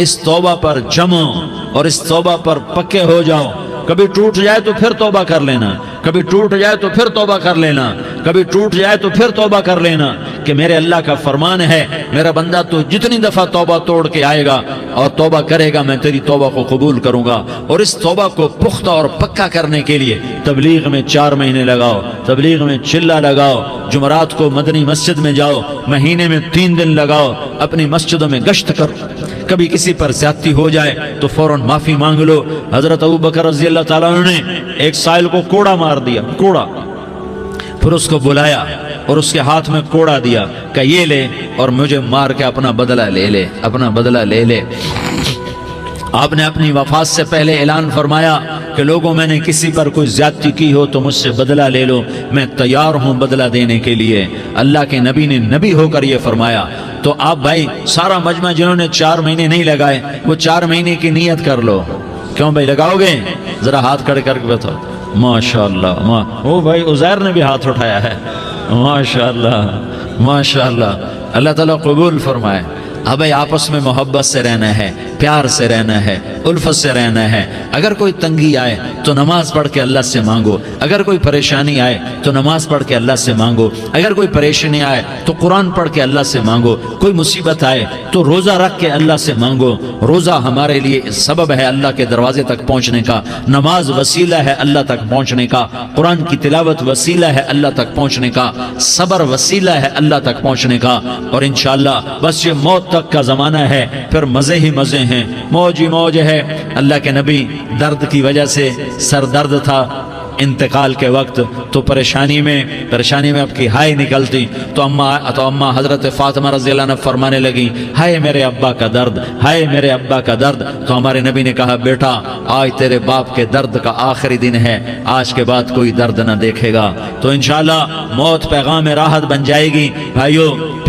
اس توبہ پر جمو اور اس توبہ پر پکے ہو جاؤ۔ کبھی ٹوٹ جائے تو پھر توبہ کر لینا، کبھی ٹوٹ جائے تو پھر توبہ کر لینا، کبھی ٹوٹ جائے تو پھر توبہ کر لینا، کہ میرے اللہ کا فرمان ہے، میرا بندہ تو جتنی دفعہ توبہ توڑ کے آئے گا اور توبہ کرے گا، میں تیری توبہ کو قبول کروں گا۔ اور اس توبہ کو پختہ اور پکا کرنے کے لیے تبلیغ میں 4 مہینے لگاؤ، تبلیغ میں چلہ لگاؤ، جمعرات کو مدنی مسجد میں جاؤ، مہینے میں 3 دن لگاؤ، اپنی مسجدوں میں گشت کرو۔ کبھی کسی پر زیادتی ہو جائے تو فوراً معافی مانگ لو۔ حضرت ابوبکر رضی اللہ تعالیٰ عنہ نے ایک سائل کو کوڑا مار دیا، کوڑا، پھر اس کو بلایا اور اس کے ہاتھ میں کوڑا دیا کہ یہ لے اور مجھے مار کے اپنا بدلہ لے لے، اپنا بدلہ لے لے۔ آپ نے اپنی وفات سے پہلے اعلان فرمایا کہ لوگوں، میں نے کسی پر کوئی زیادتی کی ہو تو مجھ سے بدلہ لے لو، میں تیار ہوں بدلہ دینے کے لیے۔ اللہ کے نبی نے نبی ہو کر یہ فرمایا۔ تو آپ بھائی سارا مجمع جنہوں نے 4 مہینے نہیں لگائے، وہ 4 مہینے کی نیت کر لو۔ کیوں بھائی لگاؤ گے؟ ذرا ہاتھ کھڑے کر کے بتاؤ۔ ماشاءاللہ، وہ بھائی عزیر نے بھی ہاتھ اٹھایا ہے، ماشاءاللہ ماشاءاللہ، اللہ تعالیٰ قبول فرمائے۔ اب بھائی آپس میں محبت سے رہنا ہے، پیار سے رہنا ہے، الفت سے رہنا ہے۔ اگر کوئی تنگی آئے تو نماز پڑھ کے اللہ سے مانگو، اگر کوئی پریشانی آئے تو نماز پڑھ کے اللہ سے مانگو، اگر کوئی پریشانی آئے تو قرآن پڑھ کے اللہ سے مانگو، کوئی مصیبت آئے تو روزہ رکھ کے اللہ سے مانگو۔ روزہ ہمارے لیے سبب ہے اللہ کے دروازے تک پہنچنے کا، نماز وسیلہ ہے اللہ تک پہنچنے کا، قرآن کی تلاوت وسیلہ ہے اللہ تک پہنچنے کا، صبر وسیلہ ہے اللہ تک پہنچنے کا۔ اور انشاءاللہ بس یہ موت تک کا زمانہ ہے، پھر مزے ہی مزے ہیں، موج ہی موج ہے۔ اللہ کے نبی درد کی وجہ سے سر درد تھا انتقال کے وقت، تو پریشانی میں اب کی ہائے نکلتی، تو اماں حضرت فاطمہ رضی اللہ عنہ فرمانے لگی، ہائے میرے ابا کا درد، ہائے میرے ابا کا درد۔ تو ہمارے نبی نے کہا، بیٹا آج تیرے باپ کے درد کا آخری دن ہے، آج کے بعد کوئی درد نہ دیکھے گا۔ تو انشاءاللہ موت پیغام راحت بن جائے گی۔ بھائیو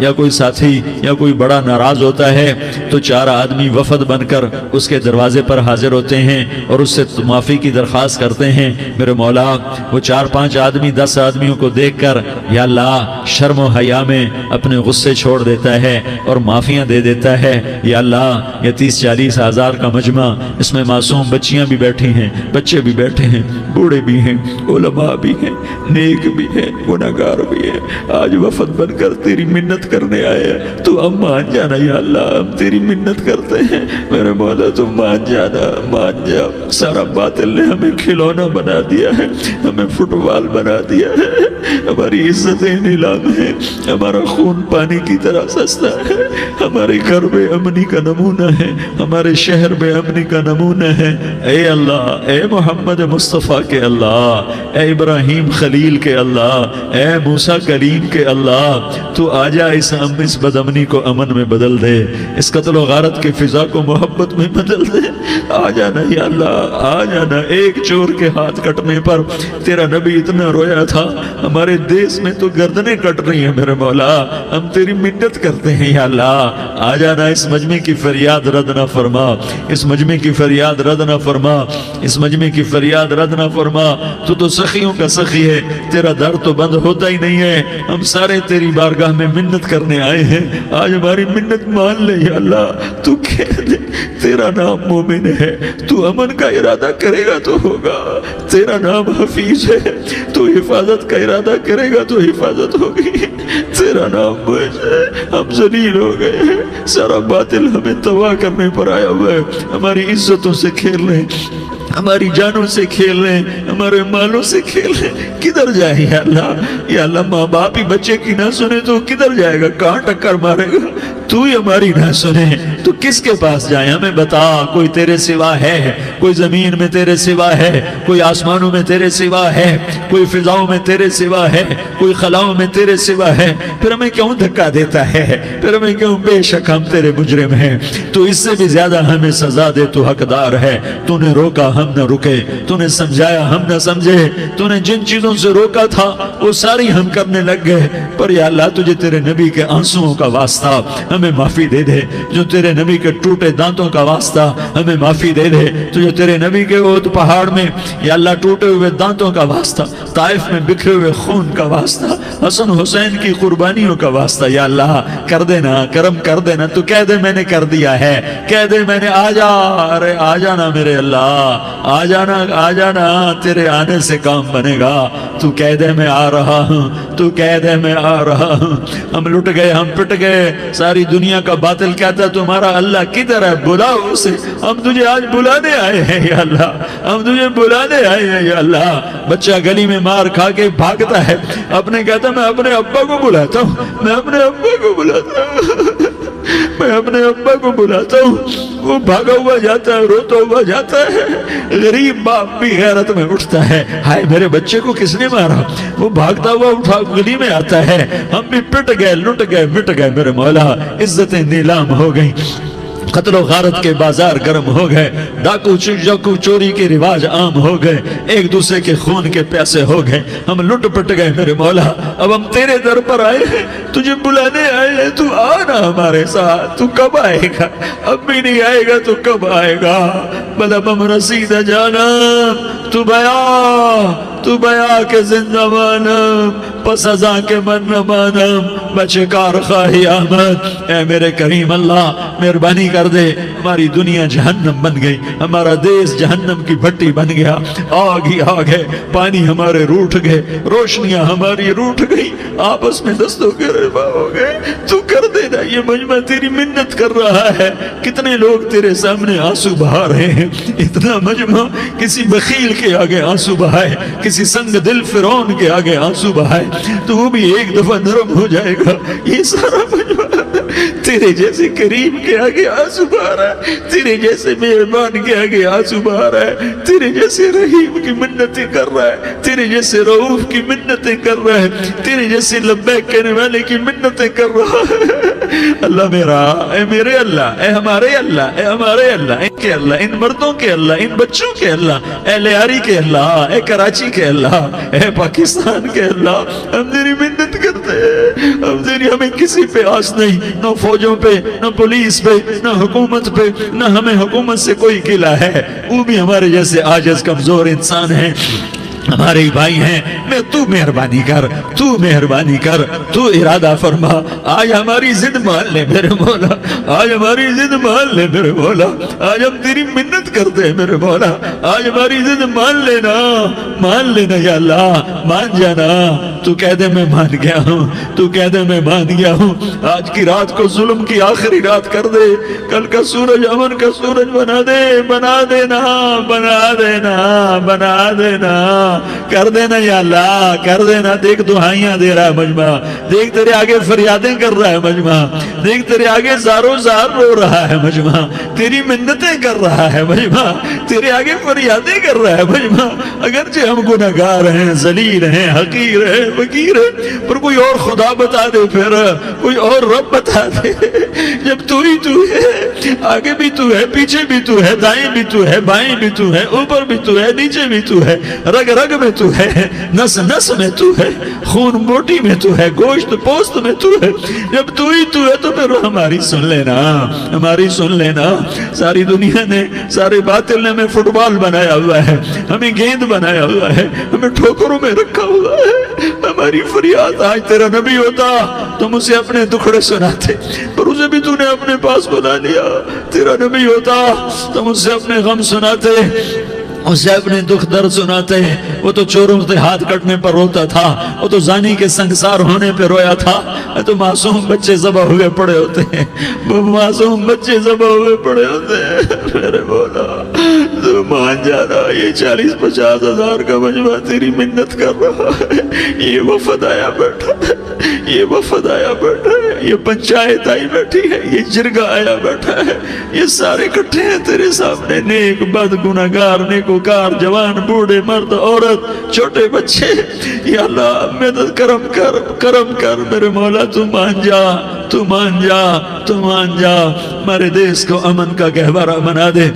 یا کوئی ساتھی یا کوئی بڑا ناراض ہوتا ہے تو 4 آدمی وفد بن کر اس کے دروازے پر حاضر ہوتے ہیں اور اس سے معافی کی درخواست کرتے ہیں۔ میرے مولا وہ 4-5 آدمی 10 آدمیوں کو دیکھ کر یا اللہ شرم و حیا میں اپنے غصے چھوڑ دیتا ہے اور معافیاں دے دیتا ہے۔ یا اللہ یہ 30-40 ہزار کا مجمع، اس میں معصوم بچیاں بھی بیٹھی ہیں، بچے بھی بیٹھے ہیں، بوڑھے بھی ہیں، علماء بھی ہیں، نیک بھی ہیں، گناہگار بھی ہیں، آج وفد بن کر تیری منت کرنے آئے ہیں، تو ہم مان جانا یا اللہ، ہم تیری منت کرتے ہیں میرے مولا، تو مان جانا، مان جا۔ سارا باطل نے ہمیں کھلونا بنا دیا ہے، ہمیں فٹ بال بنا دیا ہے، ہماری عزتیں نیلام ہے، ہمارا خون پانی کی طرح سستا ہے، ہمارے گھر بے امنی کا نمونہ ہے، ہمارے شہر بے امنی کا نمونہ ہے۔ اے اللہ، اے محمد مصطفیٰ کے اللہ، اے ابراہیم خلیل کے اللہ، اے موسیٰ کلیم کے اللہ، تو آجا اس بد امنی کو امن میں بدل دے، اس قتل و غارت کی فضا کو محبت میں بدل دے۔ آ جانا یا اللہ، آ جانا۔ ایک چور کے ہاتھ کٹنے پر تیرا نبی اتنا رویا تھا، ہمارے دیس میں تو گردنیں کٹ رہی ہیں میرے مولا، ہم تیری منت کرتے ہیں یا اللہ، آ جانا۔ اس مجمع کی فریاد رد نہ فرما، اس مجمع کی فریاد رد نہ فرما، اس مجمع کی فریاد رد نہ فرما۔ تو سخیوں کا سخی ہے، تیرا در تو بند ہوتا ہی نہیں ہے، ہم سارے تیری بارگاہ میں منت کرنے آئے ہیں، آج ہماری منت مان لے یا اللہ۔ تو کہہ دے تیرا نام مومن ہے، تو امن کا ارادہ کرے گا تو ہوگا، تیرا نام حفیظ ہے، تو حفاظت کا ارادہ کرے گا تو حفاظت ہوگی، تیرا نام موج ہے، ہم ذلیل ہو گئے ہیں، سارا باطل ہمیں تباہ کرنے پر آیا ہوا ہے، ہماری عزتوں سے کھیل رہے ہیں، ہماری جانوں سے کھیل رہے ہیں، ہمارے مالوں سے کھیل رہے ہیں، کدھر جائے یا اللہ؟ یا اللہ ماں باپ ہی بچے کی نہ سنے تو کدھر جائے گا، کہاں ٹکر مارے گا؟ تو ہی ہماری نہ سنے تو کس کے پاس جائیں؟ ہمیں بتا، کوئی تیرے سوا ہے؟ کوئی زمین میں تیرے سوا ہے؟ کوئی آسمانوں میں تیرے سوا ہے؟ کوئی فضاؤں میں تیرے سوا ہے؟ کوئی خلاؤں میں تیرے سوا ہے؟ پھر ہمیں کیوں دھکا دیتا ہے؟ پھر ہمیں کیوں؟ بے شک ہم تیرے مجرم ہیں، تو اس سے بھی زیادہ ہمیں سزا دے، تو حقدار ہے۔ تو نے روکا ہم نہ رکے، تو نے سمجھایا ہم نہ سمجھے، تو نے جن چیزوں سے روکا تھا وہ ساری ہم کرنے لگ گئے، پر یا اللہ تجھے تیرے نبی کے آنسوؤں کا واسطہ ہمیں معافی دے دے، جو تیرے نبی کے ٹوٹے دانتوں کا واسطہ ہمیں معافی دے دے، تجھے تیرے نبی کے وہ پہاڑ میں یا اللہ ٹوٹے ہوئے دانتوں کا واسطہ، طائف میں بکھرے ہوئے خون کا واسطہ، حسن حسین کی قربانیوں کا واسطہ یا اللہ کر دینا، کرم کر دینا۔ تو کہہ دے میں نے کر دیا ہے، کہہ دے میں نے، آ جا، ارے آ جانا میرے اللہ، آ جانا، آ جانا، تیرے آنے سے کام بنے گا۔ تو کہہ دے میں آ رہا ہوں، تو کہہ دے میں آ رہا ہوں۔ ہم لٹ گئے، ہم پٹ گئے، ساری دنیا کا باطل کہتا ہے تمہارا اللہ کدھر ہے، بلاؤ اسے، ہم تجھے آج بلانے آئے ہیں یا اللہ، ہم تجھے بلانے آئے ہیں یا اللہ۔ بچہ گلی میں مار کھا کے بھاگتا ہے، اپنے کہتا میں اپنے ابا کو بلاتا ہوں، میں اپنے ابا کو بلاتا ہوں، میں اپنے ابا کو بلاتا ہوں، وہ بھاگا ہوا جاتا ہے، روتا ہوا جاتا ہے۔ غریب باپ بھی غیرت میں اٹھتا ہے، ہائے میرے بچے کو کس نے مارا، وہ بھاگتا ہوا اٹھا گلی میں آتا ہے۔ ہم بھی پٹ گئے، لٹ گئے، مٹ گئے میرے مولا، عزتیں نیلام ہو گئیں، قتل و غارت کے بازار گرم ہو گئے، ڈاکو چوری کے رواج عام ہو گئے، ایک دوسرے کے خون کے پیاسے ہو گئے، ہم لٹ پٹ گئے میرے مولا۔ اب ہم تیرے در پر آئے ہیں، تجھے بلانے آئے ہیں، تو آنا ہمارے ساتھ۔ تو کب آئے گا؟ اب بھی نہیں آئے گا تو کب آئے گا؟ بلبم رسید جانم تو بیا کے زندہ مانم، پس ازاں کے من نہ مانم، بچے کار خواہی آمد۔ اے میرے کریم اللہ مہربانی کر دے، ہماری دنیا جہنم بن گئی، ہمارا دیس جہنم کی بھٹی بن گیا، آگ ہی آگ ہے، پانی ہمارے روٹھ گئے، روشنیاں ہماری روٹھ گئی، آپس میں دستوں کے ربا ہو گئے۔ تو کر دینا، یہ مجمع تیری منت کر رہا ہے، کتنے لوگ تیرے سامنے آنسو بہا رہے ہیں، اتنا مجمع کسی بخیل کے آگے آنسو بہائے، کسی سنگ دل فرعون کے آگے آنسو بہائے تو وہ بھی ایک دفعہ نرم ہو جائے گا۔ یہ سارا مجمع تیرے جیسے کریم کے آگے آنسو بہا رہا ہے، تیرے جیسے مہربان کے آگے آنسو بہا رہا ہے، تیرے جیسے رحیم کی منتیں کر رہا ہے، تیرے جیسے رؤوف کی منتیں کر رہا ہے، تیرے جیسے لبیک کہنے والے کی منتیں کر رہا ہے۔ اللہ میرا، اے میرے اللہ، اے ہمارے اللہ، اے ہمارے اللہ، ان کے اللہ، ان مردوں کے اللہ، ان بچوں کے اللہ، اے لیاری کے اللہ، اے کراچی کے اللہ، اے پاکستان کے اللہ، ہم تیری منت کرتے ہیں، اب تیری ہمیں کسی پہ آس نہیں، نہ فوجوں پہ، نہ پولیس پہ، نہ حکومت پہ، نہ ہمیں حکومت سے کوئی قلع ہے، وہ بھی ہمارے جیسے عاجز کمزور انسان ہیں، ہمارے بھائی ہیں۔ میں تو مہربانی کر، تو مہربانی کر، تو ارادہ فرما، آج ہماری ضد مان لے میرے مولا، آج ہماری ضد مان لے میرے مولا، آج ہم تیری منت کرتے ہیں میرے مولا، آج ہماری ضد مان لینا، مان لینا یا اللہ، مان جانا۔ تو کہہ دے میں مان گیا ہوں، تو کہہ دے میں مان گیا ہوں، آج کی رات کو ظلم کی آخری رات کر دے، کل کا سورج امن کا سورج بنا دے، بنا دینا، بنا دینا، بنا دینا، کر دینا یا اللہ، کر دینا۔ دیکھ دعائیاں دے رہا ہے مجمع، دیکھ تیرے آگے فریادیں کر رہا ہے مجمع، دیکھ تیرے آگے زارو زار رو رہا ہے مجمع، تیری منتیں کر رہا ہے مجمع، تیرے آگے فریادیں کر رہا ہے مجمع۔ اگرچہ ہم گناہگار ہیں، ذلیل ہیں، حقیر ہیں، فقیر ہیں، پر کوئی اور خدا بتا دے، پھر کوئی اور رب بتا دے۔ جب تو ہی تو ہے، آگے بھی تو ہے، پیچھے بھی تو ہے، دائیں بھی تو ہے، بائیں بھی تو ہے، اوپر بھی تو ہے، نیچے بھی تو ہے، رگ رگ میں تو ہے، نس نس میں تو ہے، خون بوٹی میں تو ہے، گوشت پوست میں تو ہے۔ جب تو ہی تو ہے تو پھر ہماری سن لینا، ہماری سن لینا۔ ساری دنیا نے، سارے باطل نے ہمیں فٹ بال بنایا ہوا ہے، ہمیں گیند بنایا ہوا ہے، ہمیں ٹھوکروں میں رکھا ہوا ہے۔ ہماری فریاد، آج تیرا نبی ہوتا تم اسے اپنے دکھڑے سناتے، پر اسے بھی تو نے اپنے پاس بنا لیا۔ تیرا نبی ہوتا تم اسے اپنے غم سناتے، اسے اپنے دکھ درد سناتے۔ وہ تو چوروں سے ہاتھ کٹنے پر روتا تھا، وہ تو زانی کے سنگسار ہونے پہ رویا تھا، تو معصوم بچے ذبح ہوئے پڑے ہوتے ہیں، وہ معصوم بچے ذبح ہوئے پڑے ہوتے ہیں۔ میرے مولا تو مان جانا، یہ 40-50 ہزار کا مجمع تیری منت کر رہا ہے، یہ وفد آیا بیٹھا ہے، یہ وفد آیا بیٹھا ہے، یہ پنچایت آئی بیٹھی ہے، یہ جرگہ آیا بیٹھا ہے، یہ سارے اکٹھے ہیں تیرے سامنے، نیک بد گناہگار نیکوکار، جوان بوڑھے مرد عورت چھوٹے بچے۔ یا اللہ مدد کرم کر، کرم کر میرے مولا، تو مان جا، تو مان جا، تو مان جا۔ ہمارے دیس کو امن کا گہوارہ بنا دے،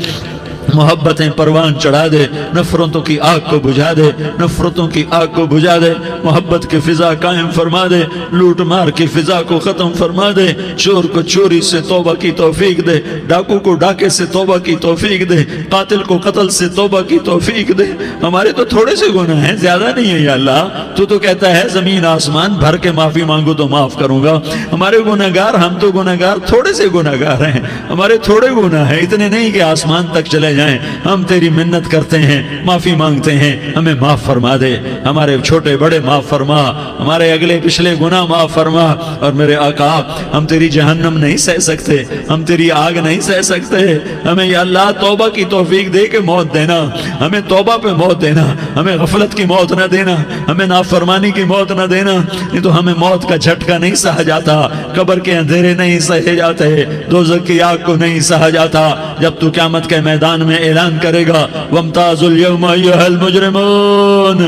محبتیں پروان چڑھا دے، نفرتوں کی آگ کو بجھا دے، نفرتوں کی آگ کو بجھا دے، محبت کی فضا قائم فرما دے، لوٹ مار کی فضا کو ختم فرما دے، چور کو چوری سے توبہ کی توفیق دے، ڈاکو کو ڈاکے سے توبہ کی توفیق دے، قاتل کو قتل سے توبہ کی توفیق دے۔ ہمارے تو تھوڑے سے گناہ ہیں، زیادہ نہیں ہے یا اللہ، تو کہتا ہے زمین آسمان بھر کے معافی مانگو تو معاف کروں گا۔ ہمارے گناہگار، ہم تو گناہگار تھوڑے سے گناہگار ہیں، ہمارے تھوڑے گناہ ہیں، اتنے نہیں کہ آسمان تک چلے جائیں۔ ہم تیری منت کرتے ہیں، معافی مانگتے ہیں، ہمیں معاف فرما دے، ہمارے چھوٹے بڑے معاف فرما، ہمارے اگلے پچھلے گناہ معاف فرما۔ اور میرے آقا ہم تیری جہنم نہیں سہ سکتے، ہم تیری آگ نہیں سہ سکتے، ہمیں یا اللہ توبہ کی توفیق دے کے موت دینا، ہمیں توبہ پہ موت دینا، ہمیں غفلت کی موت نہ دینا، ہمیں نافرمانی کی موت نہ دینا، نہیں تو ہمیں موت کا جھٹکا نہیں سہا جاتا، قبر کے اندھیرے نہیں سہے جاتے، دوزخ کی آگ کو نہیں سہا جاتا۔ جب تو قیامت کے میدان میں اعلان کرے گا وَامْتَازُوا الْيَوْمَ أَيُّهَا الْمُجْرِمُونَ،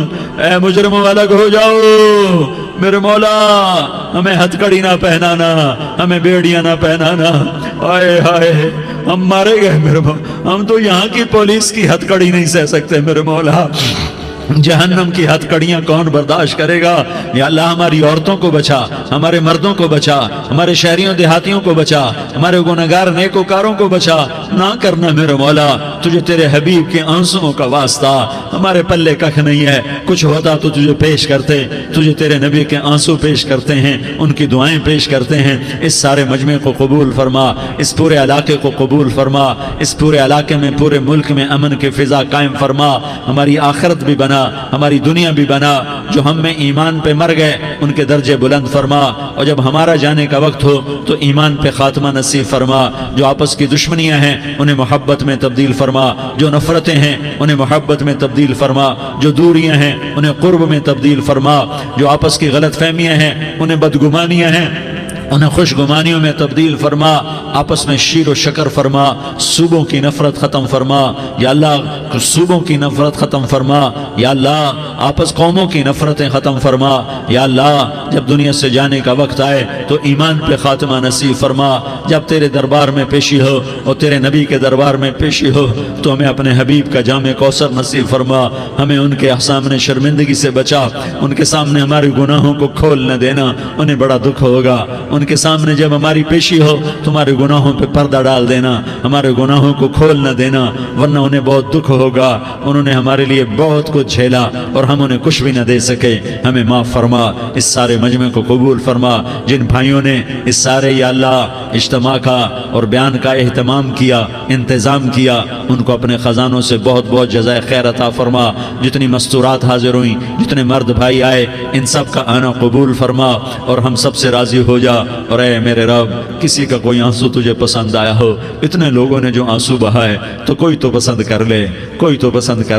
اے مجرموں الگ ہو جاؤ۔ میرے مولا ہمیں ہتھ کڑی نہ پہنانا، ہمیں بیڑیاں نہ پہنانا، آئے ہائے ہم مارے گئے میرے مولا، ہم تو یہاں کی پولیس کی ہتھ کڑی نہیں سہ سکتے میرے مولا، جہنم کی ہتھ کڑیاں کون برداشت کرے گا؟ یا اللہ ہماری عورتوں کو بچا، ہمارے مردوں کو بچا، ہمارے شہریوں دیہاتیوں کو بچا، ہمارے گناہگار نیکوکاروں کو بچا۔ نہ کرنا میرے مولا، تجھے تیرے حبیب کے آنسوؤں کا واسطہ، ہمارے پلے ککھ نہیں ہے، کچھ ہوتا تو تجھے پیش کرتے، تجھے تیرے نبی کے آنسو پیش کرتے ہیں، ان کی دعائیں پیش کرتے ہیں۔ اس سارے مجمع کو قبول فرما، اس پورے علاقے کو قبول فرما، اس پورے علاقے میں، پورے ملک میں امن کی فضا قائم فرما، ہماری آخرت بھی بنا، ہماری دنیا بھی بنا۔ جو ہم میں ایمان پہ مر گئے ان کے درجے بلند فرما، اور جب ہمارا جانے کا وقت ہو تو ایمان پہ خاتمہ نصیب فرما۔ جو آپس کی دشمنیاں ہیں انہیں محبت میں تبدیل فرما، جو نفرتیں ہیں انہیں محبت میں تبدیل فرما، جو دوریاں ہیں انہیں قرب میں تبدیل فرما، جو آپس کی غلط فہمیاں ہیں انہیں بدگمانیاں ہیں انہیں خوش گمانیوں میں تبدیل فرما، آپس میں شیر و شکر فرما، صوبوں کی نفرت ختم فرما یا اللہ، صوبوں کی نفرت ختم فرما یا اللہ، آپس قوموں کی نفرتیں ختم فرما یا اللہ۔ جب دنیا سے جانے کا وقت آئے تو ایمان پہ خاتمہ نصیب فرما، جب تیرے دربار میں پیشی ہو اور تیرے نبی کے دربار میں پیشی ہو تو ہمیں اپنے حبیب کا جام کوثر نصیب فرما، ہمیں ان کے سامنے شرمندگی سے بچا، ان کے سامنے ہمارے گناہوں کو کھول نہ دینا، انہیں بڑا دکھ ہوگا، ان کے سامنے جب ہماری پیشی ہو تمہارے گناہوں پہ پردہ ڈال دینا، ہمارے گناہوں کو کھول نہ دینا، ورنہ انہیں بہت دکھ ہوگا، انہوں نے ہمارے لیے بہت کچھ جھیلا اور ہم انہیں کچھ بھی نہ دے سکے، ہمیں معاف فرما، اس سارے مجمع کو قبول فرما، جن بھائیوں نے اس سارے یا اللہ اجتماع کا اور بیان کا اہتمام کیا، انتظام کیا، ان کو اپنے خزانوں سے بہت بہت جزائے خیر عطا فرما، جتنی مستورات حاضر ہوئیں، جتنے مرد بھائی آئے، ان سب کا آنا قبول فرما اور ہم سب سے راضی ہو جا، اور اے میرے رب کسی کا کوئی آنسو تجھے پسند آیا ہو، اتنے لوگوں نے جو آنسو بہائے تو کوئی تو پسند کر لے، کوئی تو پسند کر